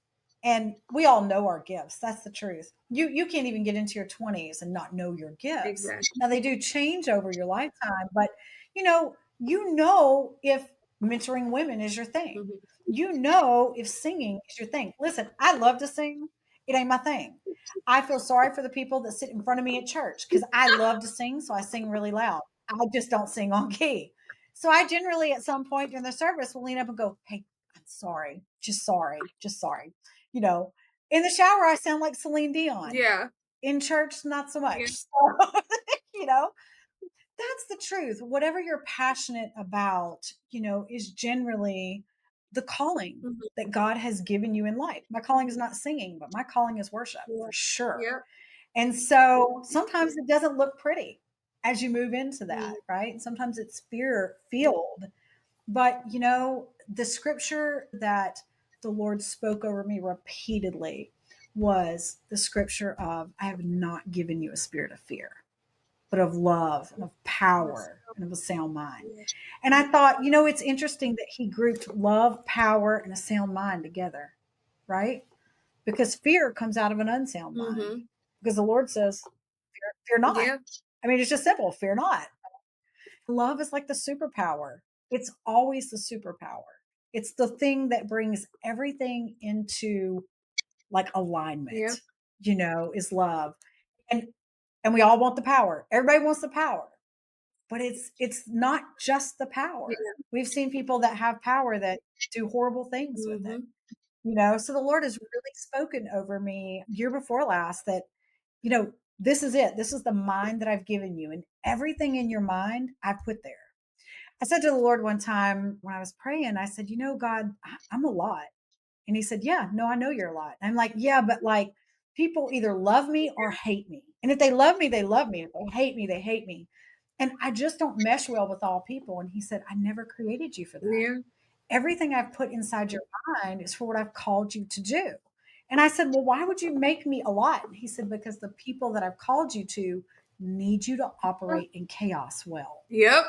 and we all know our gifts. That's the truth. You can't even get into your 20s and not know your gifts. Exactly. Now they do change over your lifetime, but you know if mentoring women is your thing. Mhm. You know if singing is your thing. Listen, I love to sing. It ain't my thing. I feel sorry for the people that sit in front of me at church because I love to sing, so I sing really loud. I just don't sing on key. So I generally, at some point during the service, will lean up and go, "Hey, I'm sorry, just sorry, just sorry." You know, in the shower, I sound like Celine Dion. Yeah. In church, not so Yeah. much. So, you know, that's the truth. Whatever you're passionate about, is generally the calling Mhm. that God has given you in life. My calling is not singing, but my calling is worship Yeah. for sure. Yeah. And so sometimes it doesn't look pretty as you move into that, Mhm. right? Sometimes it's fear filled. But, the scripture that the Lord spoke over me repeatedly was the scripture of, I have not given you a spirit of fear, but of love and of Yes. power and of a sound mind. Yeah. And I thought, it's interesting that he grouped love, power, and a sound mind together, right? Because fear comes out of an unsound mind. Mhm. Because the Lord says, fear not. Yeah. I mean, it's just simple, fear not. Love is like the superpower. It's always the superpower. It's the thing that brings everything into like alignment, Yeah. is love. And and we all want the power. Everybody wants the power. But it's not just the power. Yeah. We've seen people that have power that do horrible things with it. Mhm. So the Lord has really spoken over me year before last that, this is it. This is the mind that I've given you, and everything in your mind I've put there. I said to the Lord one time when I was praying, I said, God, I'm a lot. And he said, yeah, no, I know you're a lot. And I'm like, yeah, but like people either love me or hate me. And if they love me, they love me. If they hate me, they hate me. And I just don't mesh well with all people. And he said, I never created you for that. Yeah. Everything I've put inside your mind is for what I've called you to do. And I said, well, why would you make me a lot? And he said, because the people that I've called you to need you to operate in chaos well. Yep.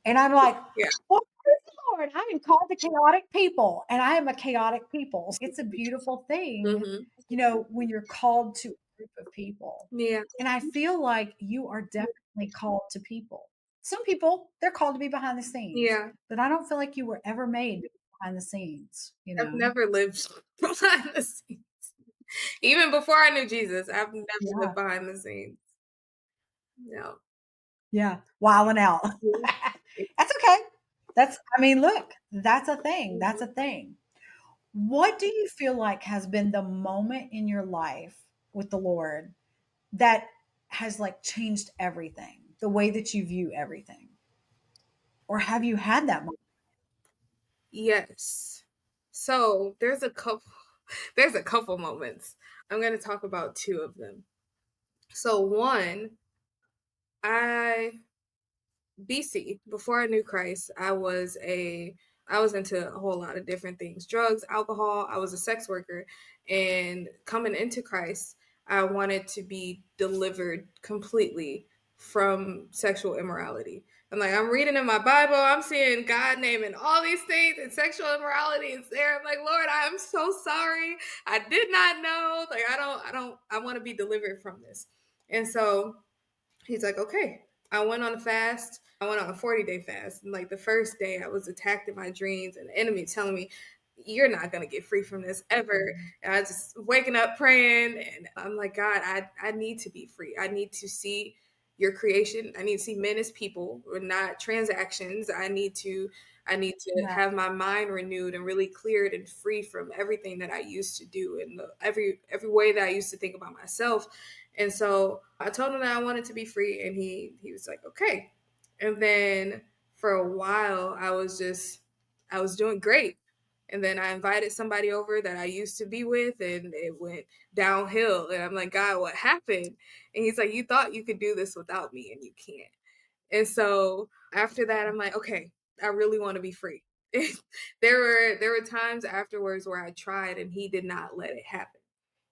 And I'm like, Yeah. well, praise the Lord, I am called to chaotic people, and I am a chaotic people. It's a beautiful thing, Mhm. when you're called to a group of people. Yeah. And I feel like you are definitely called to people. Some people, they're called to be behind the scenes, Yeah. but I don't feel like you were ever made to be behind the scenes. I've never lived behind the scenes. Even before I knew Jesus, I've never Yeah. lived behind the scenes. No. Yeah. Wilding out. Mhm. That's okay. Look, that's a thing. That's Mhm. a thing. What do you feel like has been the moment in your life with the Lord that has like changed everything, the way that you view everything? Or have you had that moment? Yes. So there's a couple moments. I'm gonna talk about two of them. So one, I BC, before I knew Christ, I was into a whole lot of different things. Drugs, alcohol, I was a sex worker. And coming into Christ, I wanted to be delivered completely from sexual immorality. I'm reading in my Bible, I'm seeing God naming all these things, and sexual immorality is there. I'm like, Lord, I am so sorry. I did not know. I want to be delivered from this. And so he's like, okay. I went on a fast. I went on a 40-day fast. And like the first day, I was attacked in my dreams, and the enemy telling me, you're not going to get free from this ever. And I just waking up praying. And I'm like, God, I need to be free. I need to see your creation. I need to see men as people, or not transactions. I need to Yeah. have my mind renewed and really cleared and free from everything that I used to do, and every way that I used to think about myself. And so I told him that I wanted to be free, and he was like, okay. And then for a while, I was doing great. And then I invited somebody over that I used to be with, and it went downhill. And I'm like, God, what happened? And he's like, you thought you could do this without me, and you can't. And so after that, I'm like, okay, I really want to be free. There were times afterwards where I tried, and he did not let it happen.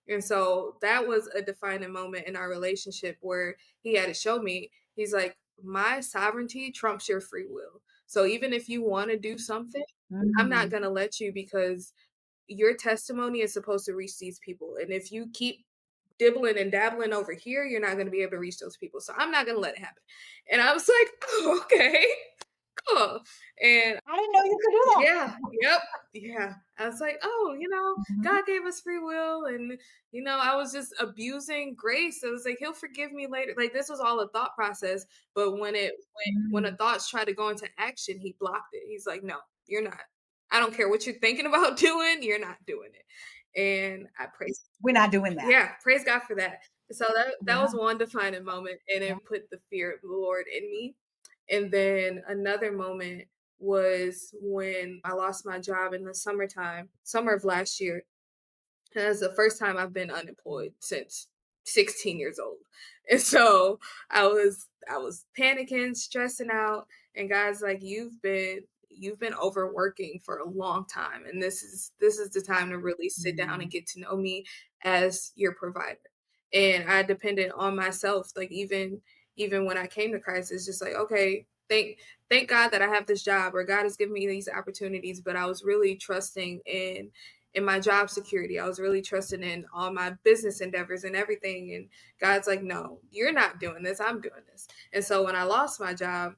And so that was a defining moment in our relationship where he had to show me, he's like, my sovereignty trumps your free will. So even if you want to do something, I'm not Mm. going to let you, because your testimony is supposed to reach these people. And if you keep dibbling and dabbling over here, you're not going to be able to reach those people. So I'm not going to let it happen. And I was like, oh, okay, cool. And I didn't know you could do that. yeah, yep, yeah. I was like, oh, Mhm. God gave us free will, and I was just abusing grace. It was like He'll forgive me later. Like this was all a thought process, but when the Mm. thoughts tried to go into action, He blocked it. He's like, no, you're not. I don't care what you're thinking about doing. You're not doing it. And I praise, We're not doing that. yeah, praise God for that. So that was Yeah. one defining moment, and Yeah. it put the fear of the Lord in me. And then another moment was when I lost my job in the summer of last year. And that's the first time I've been unemployed since 16 years old. And so I was panicking, stressing out, and guys, like, you've been overworking for a long time, and this is the time to really sit down and Mm. get to know me as your provider. And I depended on myself, like even when I came to Christ, it's just like, okay, thank God that I have this job, or God has given me these opportunities. But I was really trusting in my job security. I was really trusting in all my business endeavors and everything. And God's like, no, you're not doing this. I'm doing this. And so when I lost my job,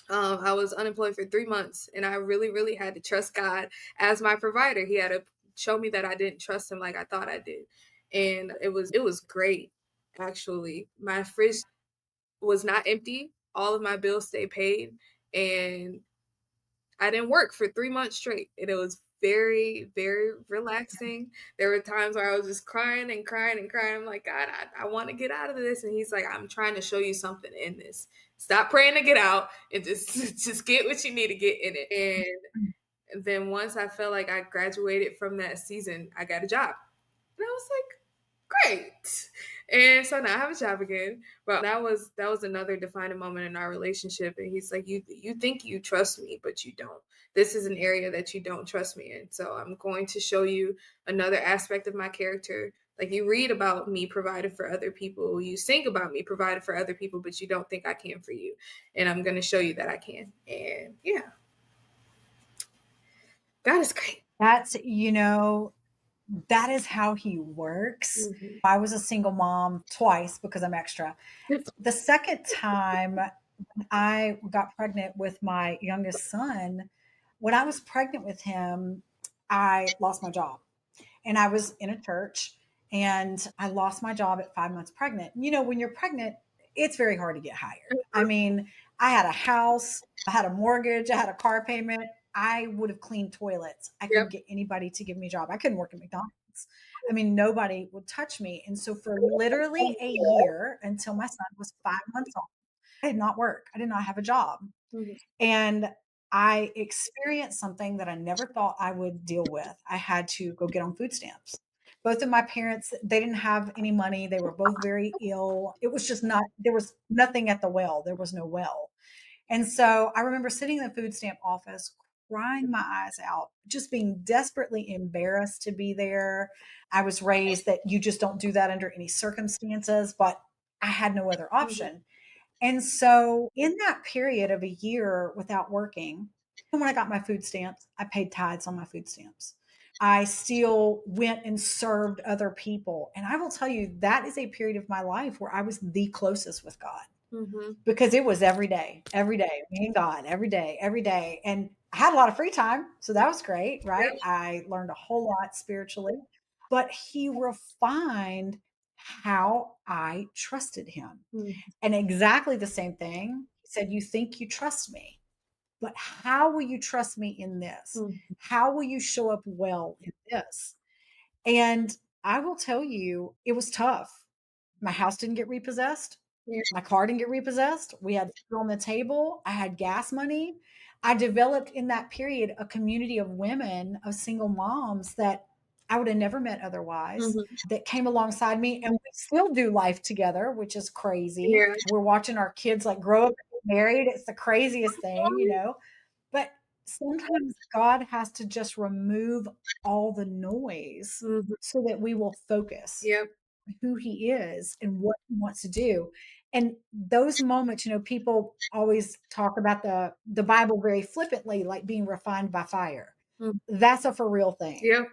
I was unemployed for 3 months, and I really, really had to trust God as my provider. He had to show me that I didn't trust him like I thought I did, and it was great. Actually, my fridge was not empty. All of my bills stayed paid, and I didn't work for 3 months straight, and it was very, very relaxing. There were times where I was just crying and crying and crying. I'm like, God, I want to get out of this. And he's like, I'm trying to show you something in this. Stop praying to get out and just just get what you need to get in it. And then once I felt like I graduated from that season, I got a job. And I was like, great. And so now I have a job again. But that was another defining moment in our relationship. And he's like, you think you trust me, but you don't. This is an area that you don't trust me in. So I'm going to show you another aspect of my character. Like, you read about me providing for other people, you sing about me providing for other people, but you don't think I can for you. And I'm gonna show you that I can. And yeah, God is great. That's, that is how he works. Mhm. I was a single mom twice because I'm extra. The second time I got pregnant with my youngest son, when I was pregnant with him, I lost my job. And I was in a church and I lost my job at 5 months pregnant. When you're pregnant, it's very hard to get hired. I mean, I had a house, I had a mortgage, I had a car payment. I would have cleaned toilets. I couldn't Yep. get anybody to give me a job. I couldn't work at McDonald's. I mean, nobody would touch me. And so for literally a year until my son was 5 months old, I did not work. I did not have a job. Mhm. And I experienced something that I never thought I would deal with. I had to go get on food stamps. Both of my parents, they didn't have any money. They were both very ill. It was just not, there was nothing at the well. There was no well. And so I remember sitting in the food stamp office, crying my eyes out, just being desperately embarrassed to be there. I was raised that you just don't do that under any circumstances, but I had no other Mhm. option. And so in that period of a year without working, when I got my food stamps, I paid tithes on my food stamps. I still went and served other people. And I will tell you, that is a period of my life where I was the closest with God Mhm. because it was every day, me and God, every day, every day. And I had a lot of free time. So that was great, right? Yep. I learned a whole lot spiritually, but He refined how I trusted Him. Mhm. And exactly the same thing. He said, "You think you trust me, but how will you trust me in this? Mhm. How will you show up well in this?" And I will tell you, it was tough. My house didn't get repossessed. Yeah. My car didn't get repossessed. We had food on the table. I had gas money. I developed in that period a community of women, of single moms that I would have never met otherwise Mhm. that came alongside me. And we still do life together, which is crazy. Yeah. We're watching our kids like grow up and get married. It's the craziest thing. But sometimes God has to just remove all the noise Mhm. so that we will focus Yep. who he is and what he wants to do. And those moments, people always talk about the Bible very flippantly, like being refined by fire. Mm. That's a for real thing. Yep.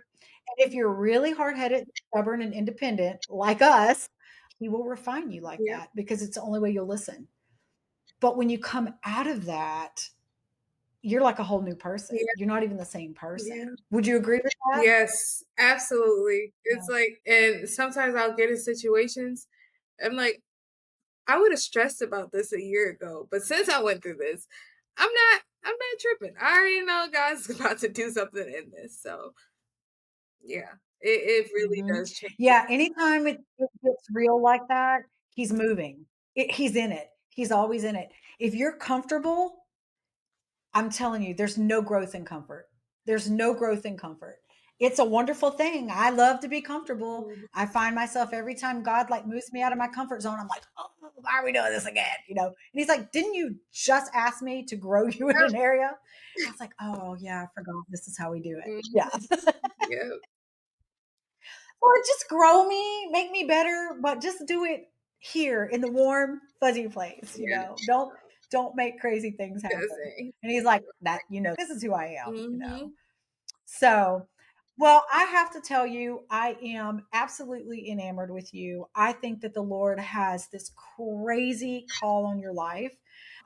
And if you're really hard-headed, stubborn, and independent like us, he will refine you like Yep. that because it's the only way you'll listen. But when you come out of that, you're like a whole new person. Yeah. You're not even the same person. Yeah. Would you agree with that? Yes, absolutely. Yeah. It's like, and sometimes I'll get in situations, I'm like, I would have stressed about this a year ago, but since I went through this, I'm not tripping. I already know God's about to do something in this. So yeah, it really Mhm. does change. Yeah, anytime it gets real like that, he's moving. He's in it. He's always in it. If you're comfortable, I'm telling you, there's no growth in comfort. There's no growth in comfort. It's a wonderful thing. I love to be comfortable. Mhm. I find myself every time God like moves me out of my comfort zone, I'm like, oh, why are we doing this again? And he's like, didn't you just ask me to grow you in an area? I was like, oh yeah, I forgot. This is how we do it. Mhm. Yeah. Yep. Or just grow me, make me better, but just do it here in the warm, fuzzy place. Yeah. Don't make crazy things happen. Doesn't. And he's like, that, this is who I am. Mhm. So, well, I have to tell you, I am absolutely enamored with you. I think that the Lord has this crazy call on your life.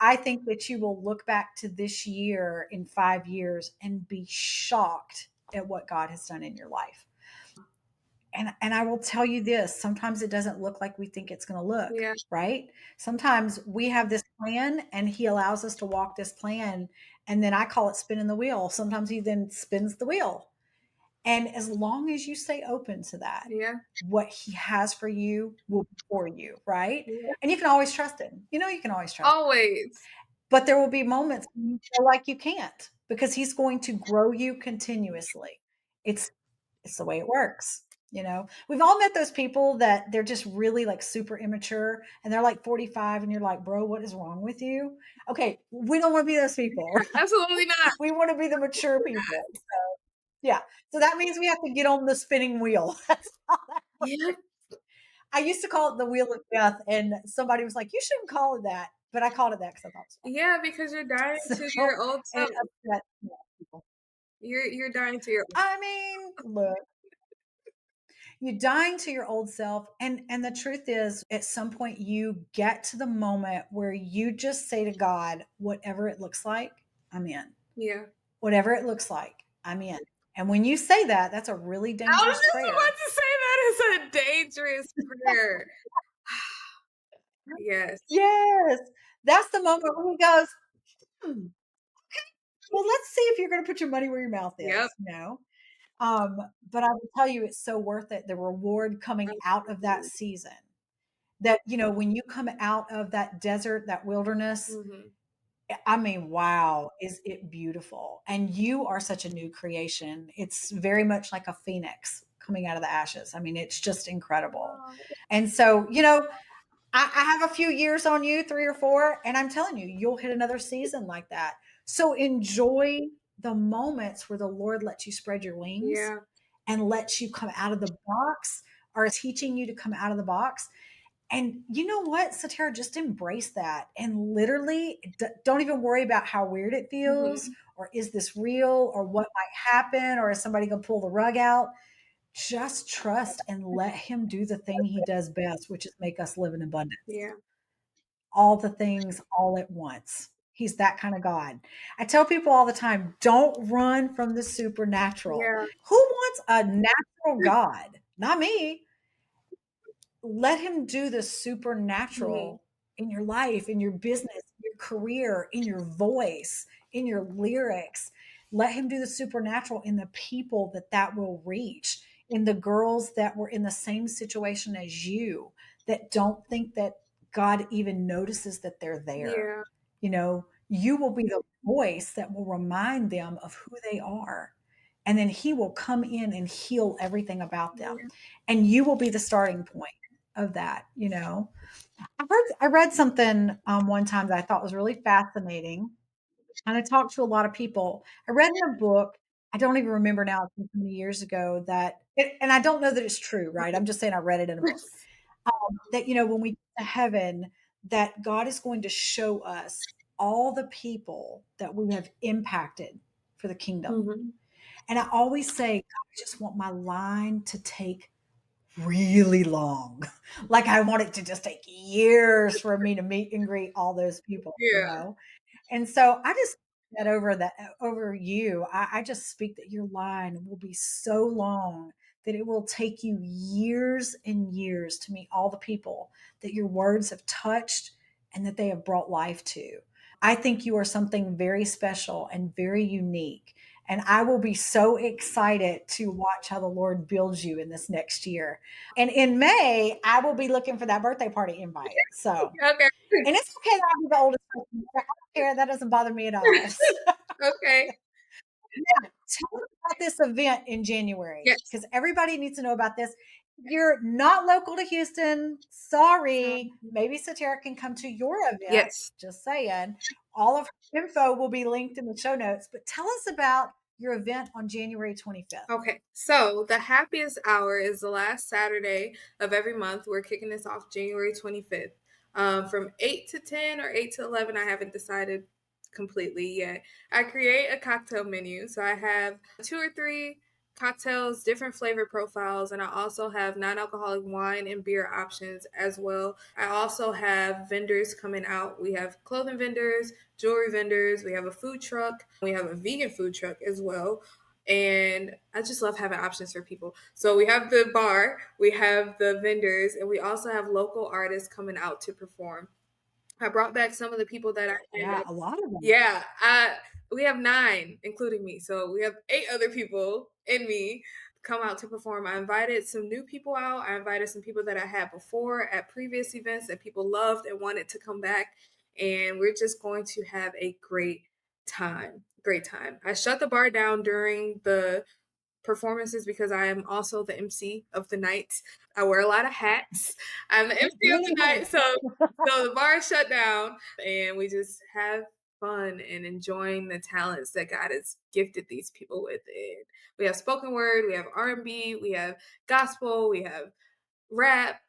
I think that you will look back to this year in 5 years and be shocked at what God has done in your life. And I will tell you this, sometimes it doesn't look like we think it's going to look, Yeah. right? Sometimes we have this plan and he allows us to walk this plan, and then I call it spinning the wheel. Sometimes he then spins the wheel. And as long as you stay open to that, Yeah. what he has for you will be for you, right? Yeah. And you can always trust him. You can always trust him. Always. But there will be moments when you feel like you can't, because he's going to grow you continuously. It's it's the way it works. We've all met those people that they're just really like super immature and they're like 45 and you're like, bro, what is wrong with you? Okay, we don't want to be those people. Absolutely not. We want to be the mature people. So, yeah. So that means we have to get on the spinning wheel. That's all that Yeah. I used to call it the wheel of death, and somebody was like, "You shouldn't call it that," but I called it that because I thought it was funny. Yeah, because you're dying to your old And it self. upset people. You're dying to your I mean, look, you're dying to your old self, and the truth is, at some point, you get to the moment where you just say to God, "Whatever it looks like, I'm in. Yeah. Whatever it looks like, I'm in." And when you say that, that's a really I was dangerous just prayer. about to say that is a dangerous prayer. Yes. Yes, that's the moment when he goes, "Hmm, well, let's see if you're going to put your money where your mouth Yep. is. Um, but I will tell you, it's so worth it. The reward coming out of that Absolutely. season, that when you come out of that desert, that wilderness, Mhm. I mean, wow, is it beautiful? And you are such a new creation. It's very much like a phoenix coming out of the ashes. I mean, it's just incredible. Oh, And so, I have a few years on you, 3 or 4, and I'm telling you, you'll hit another season like that. So enjoy the moments where the Lord lets you spread your wings yeah. and lets you come out of the box, or is teaching you to come out of the box. And you know what, Saterra, just embrace that. And literally, don't even worry about how weird it feels, Mhm. or is this real, or what might happen, or is somebody going to pull the rug out. Just trust and let him do the thing he does best, which is make us live in abundance. Yeah. All the things all at once. He's that kind of God. I tell people all the time, don't run from the supernatural. Yeah. Who wants a natural God? Not me. Let him do the Mhm. supernatural in your life, in your business, in your career, in your voice, in your lyrics. Let him do the supernatural in the people that will reach, in the girls that were in the same situation as you, that don't think that God even notices that they're there. Yeah. You will be the voice that will remind them of who they are. And then he will come in and heal everything about them. Yeah. And you will be the starting point of that. I read something one time that I thought was really fascinating, and I talked to a lot of people. I read in a book, I don't even remember now, it's been so many years ago, and I don't know that it's true, right? I'm just saying I read it in a book. That when we get to heaven, that God is going to show us all the people that we have impacted for the kingdom. Mhm. And I always say, God, I just want my line to take really long. Like I want it to just take years for me to meet and greet all those people. Yeah. And so I just that over you. I just speak that your line will be so long that it will take you years and years to meet all the people that your words have touched and that they have brought life to. I think you are something very special and very unique. And I will be so excited to watch how the Lord builds you in this next year. And in May, I will be looking for that birthday party invite. So, Okay. and it's okay that I'll be the oldest person there. I don't care. That doesn't bother me at all. Okay. Now, tell us about this event in January, Yes. because everybody needs to know about this. You're not local to Houston. Sorry. Maybe Saterra can come to your event. Yes. Just saying. All of her info will be linked in the show notes. But tell us about your event on January 25th. Okay, so the happiest hour is the last Saturday of every month. We're kicking this off January 25th, from 8 to 10 or 8 to 11. I haven't decided completely yet. I create a cocktail menu. So I have 2 or 3 cocktails, different flavor profiles, and I also have non-alcoholic wine and beer options as well. I also have vendors coming out. We have clothing vendors, jewelry vendors, we have a food truck, we have a vegan food truck as well. And I just love having options for people. So we have the bar, we have the vendors, and we also have local artists coming out to perform. I brought back some of the people that I Yeah, a lot of them. yeah, we have 9, including me. So we have 8 other people and me come out to perform. I invited some new people out. I invited some people that I had before at previous events that people loved and wanted to come back. And we're just going to have a great time. Great time. I shut the bar down during the performances because I am also the MC of the night. I wear a lot of hats. I'm the MC of the night, so the bar is shut down, and we just have fun and enjoying the talents that God has gifted these people with. And we have spoken word, we have R&B, we have gospel, we have rap,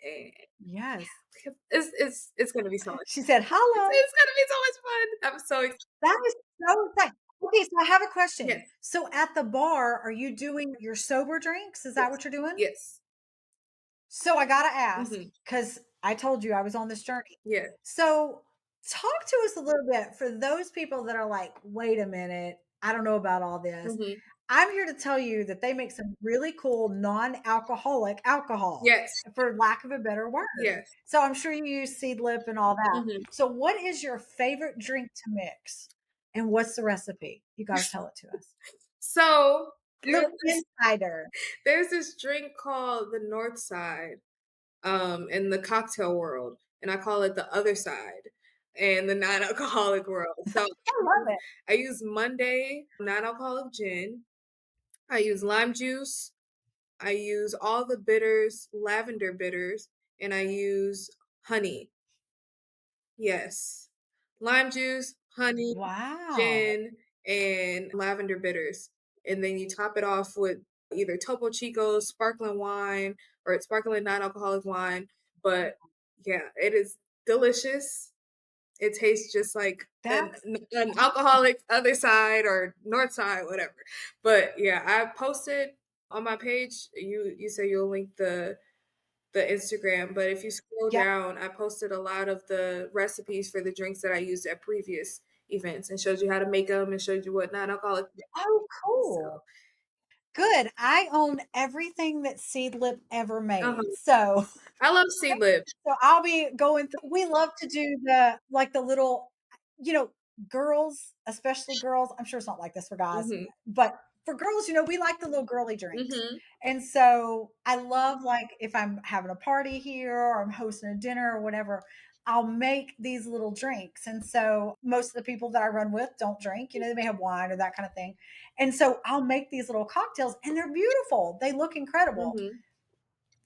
and Yes. it's gonna be so much. She said, It's, hello. it's gonna be so much fun. I'm so excited. That is so exciting. Okay, so I have a question. Yes, So at the bar, are you doing your sober drinks? Is that yes, what you're doing? yes. So I gotta ask, Hmm. because I told you I was on this journey. Yeah. So talk to us a little bit for those people that are like, wait a minute, I don't know about all this. Hmm. I'm here to tell you that they make some really cool non-alcoholic alcohol, Yes. for lack of a better word. Yes. So I'm sure you use seed lip and all that. Hmm. So what is your favorite drink to mix? And what's the recipe? You got to tell it to us. So Little there's insider. there's this drink called the North Side, in the cocktail world, and I call it the other side in the non-alcoholic world. So I love it. I use Monday non-alcoholic gin. I use lime juice. I use all the bitters, lavender bitters, and I use honey. Yes. Lime juice, honey, Wow. gin, and lavender bitters. And then you top it off with either Topo Chico, sparkling wine, or it's sparkling non-alcoholic wine. But yeah, it is delicious. It tastes just like That's an alcoholic other side or north side, whatever. But yeah, I posted on my page. You say you'll link the Instagram, but if you scroll yep. down, I posted a lot of the recipes for the drinks that I used at previous events and showed you how to make them and showed you what non-alcoholic. Oh, So, cool. Good. I own everything that Seedlip ever uh-huh. made. So I love Seedlip. so I'll be going through, we love to do the like the little, you know, girls, especially girls. I'm sure it's not like this for guys, Mhm. but for girls, we like the little girly drinks. Mhm. And so I love, like, if I'm having a party here or I'm hosting a dinner or whatever, I'll make these little drinks. And so most of the people that I run with don't drink, they may have wine or that kind of thing. And so I'll make these little cocktails and they're beautiful. They look incredible. Mhm.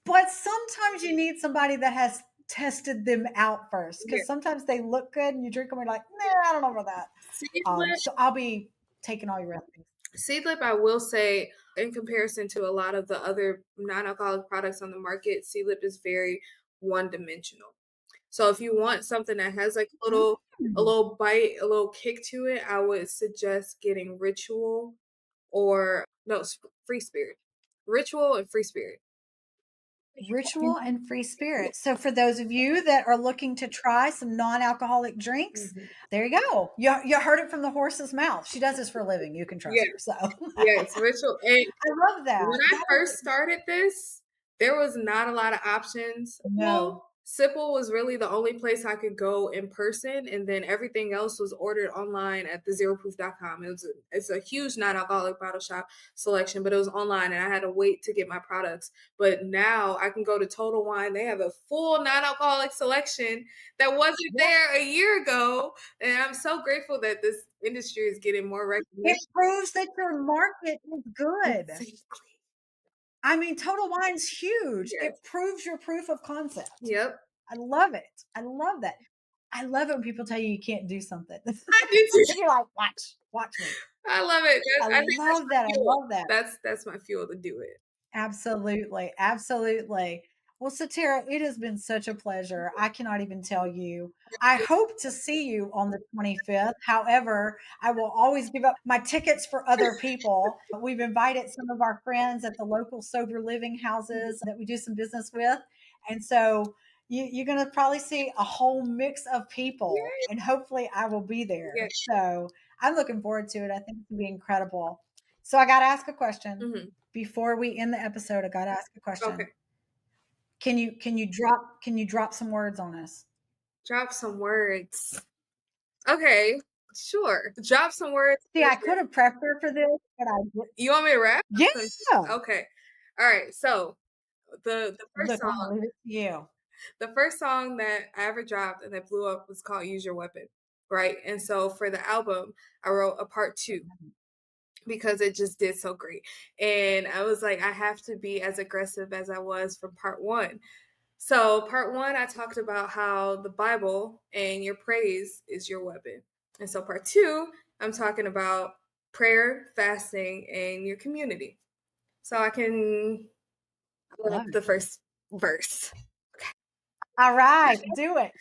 But sometimes you need somebody that has tested them out first, Yeah. because sometimes they look good and you drink them and you're like, nah, I don't know about that. Seedlip, So I'll be taking all your recipes. Seedlip, I will say, in comparison to a lot of the other non-alcoholic products on the market, Seedlip is very one-dimensional. So if you want something that has like a Mm. little bite, a little kick to it, I would suggest getting Ritual or no, Free Spirit. Ritual and Free Spirit. Ritual and Free Spirit. So for those of you that are looking to try some non-alcoholic drinks, Mhm. there you go. You heard it from the horse's mouth. She does this for a living. You can Yeah, trust her. So yes, Ritual. And I love that. when I That first is started this, there was not a lot of options. no Sipple was really the only place I could go in person, and then everything else was ordered online at the zeroproof.com. It's a huge non-alcoholic bottle shop selection, but it was online and I had to wait to get my products. But now I can go to Total Wine. They have a full non-alcoholic selection that wasn't yeah. there a year ago. And I'm so grateful that this industry is getting more It recognition. proves that your market is good. Exactly. I mean, Total Wine's huge. Yes. It proves your proof of concept. Yep. I love it. I love that. I love it when people tell you can't do something. I do too. You're like, watch me. I love it. I I think that's love my that. I fuel. love that. That's my fuel to do it. Absolutely. Absolutely. Well, Saterra, it has been such a pleasure. I cannot even tell you. I hope to see you on the 25th. However, I will always give up my tickets for other people. We've invited some of our friends at the local sober living houses that we do some business with. And so you're going to probably see a whole mix of people, Yay. and hopefully I will be there. Yeah. So I'm looking forward to it. I think it's going to be incredible. So I got to ask a question. Mhm. Before we end the episode, I got to ask a Okay. question. Can you drop some words on us? Drop some words. Okay. Sure. Drop some words. See, I could have prepped her for this, but I did. You want me to rap? Yeah. Okay. All right. So the first Look, I'm song gonna leave it to you. the first song that I ever dropped and that blew up was called Use Your Weapon. Right. And so for the album, I wrote a part two because it just did so great. And I was like, I have to be as aggressive as I was from part one. So, part one, I talked about how the Bible and your praise is your weapon. And so, part two, I'm talking about prayer, fasting, and your community. So, I can put up Love the it. first verse. All right, do it.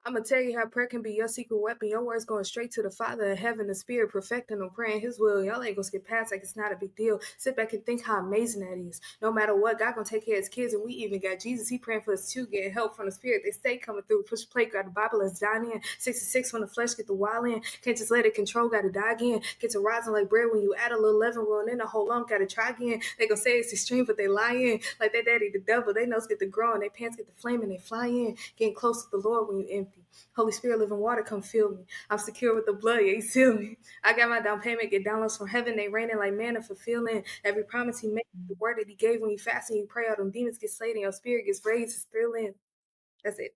I'm gonna tell you how prayer can be your secret weapon. Your words going straight to the Father in heaven, the Spirit perfecting them, praying His will. Y'all ain't gonna skip past like it's not a big deal. Sit back and think how amazing that is. No matter what, God gonna take care of His kids, and we even got Jesus. He praying for us too, getting help from the Spirit. They stay coming through. Push play, got the Bible as dying in. 66 when the flesh get the wild in. Can't just let it control. Gotta die again. Get to rising like bread when you add a little leaven, rolling in a whole lump. Gotta try again. They gonna say it's extreme, but they lying like their daddy the devil. They nose get the growing, they pants get the flaming, they fly in. Getting close to the Lord when you empty. Holy Spirit, living water, come fill me. I'm secure with the blood, yeah, you seal me. I got my down payment, get downloads from heaven. They raining like manna, fulfilling every promise He made. The word that He gave when you fast and you pray, all them demons get slayed and your spirit gets raised. It's thrilling. That's it.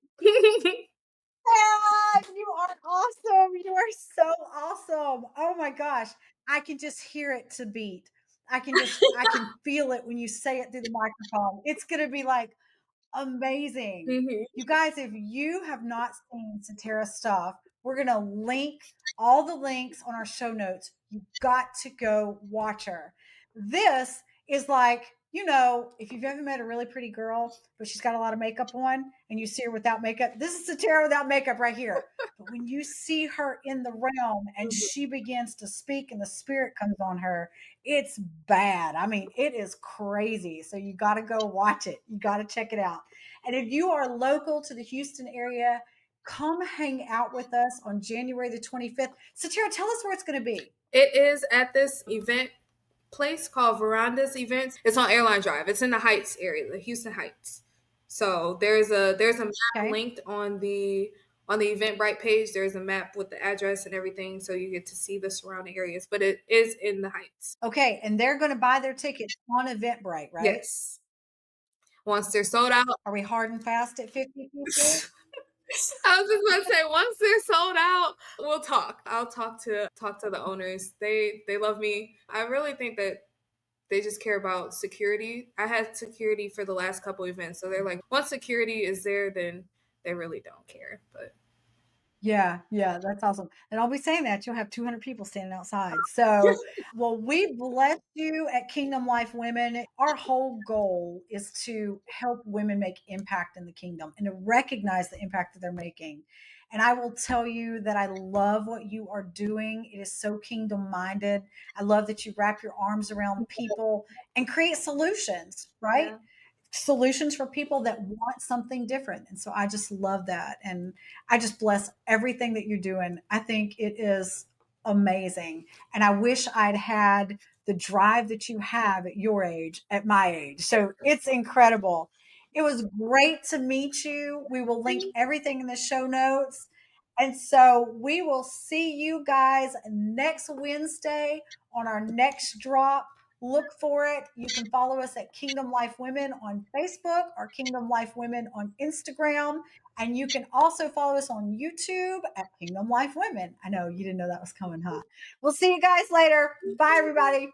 Sarah, you are awesome. You are so awesome. Oh my gosh. I can just hear it to beat. I can feel it when you say it through the microphone. It's gonna be like amazing. Mhm. You guys, if you have not seen Saterra's stuff, we're going to link all the links on our show notes. You've got to go watch her. This is like, if you've ever met a really pretty girl, but she's got a lot of makeup on and you see her without makeup, this is Saterra without makeup right here. But when you see her in the realm and Mhm. she begins to speak and the spirit comes on her, it's bad. I mean, it is crazy. So you got to go watch it. You got to check it out. And if you are local to the Houston area, come hang out with us on January the 25th. Saterra, tell us where it's going to be. It is at this event place called Verandas Events. It's on Airline Drive. It's in the Heights area, the Houston Heights. So there's a map Okay. linked on the Eventbrite page. There's a map with the address and everything, so you get to see the surrounding areas. But it is in the Heights. Okay. And they're going to buy their tickets on Eventbrite, right? Yes. Once they're sold out. Are we hard and fast at 50 people? I was just about to say, once they're sold out, we'll talk. I'll talk to the owners. They love me. I really think that they just care about security. I had security for the last couple events, so they're like, once security is there, then they really don't care. But Yeah, that's awesome. And I'll be saying that you'll have 200 people standing outside. So, well, we bless you at Kingdom Life Women. Our whole goal is to help women make impact in the kingdom and to recognize the impact that they're making. And I will tell you that I love what you are doing. It is so kingdom minded. I love that you wrap your arms around people and create solutions, right? yeah, Solutions for people that want something different. And so I just love that. And I just bless everything that you're doing. I think it is amazing. And I wish I'd had the drive that you have at your age, at my age. So it's incredible. It was great to meet you. We will link everything in the show notes. And so we will see you guys next Wednesday on our next drop. Look for it. You can follow us at Kingdom Life Women on Facebook or Kingdom Life Women on Instagram. And you can also follow us on YouTube at Kingdom Life Women. I know you didn't know that was coming, huh? We'll see you guys later. Bye, everybody.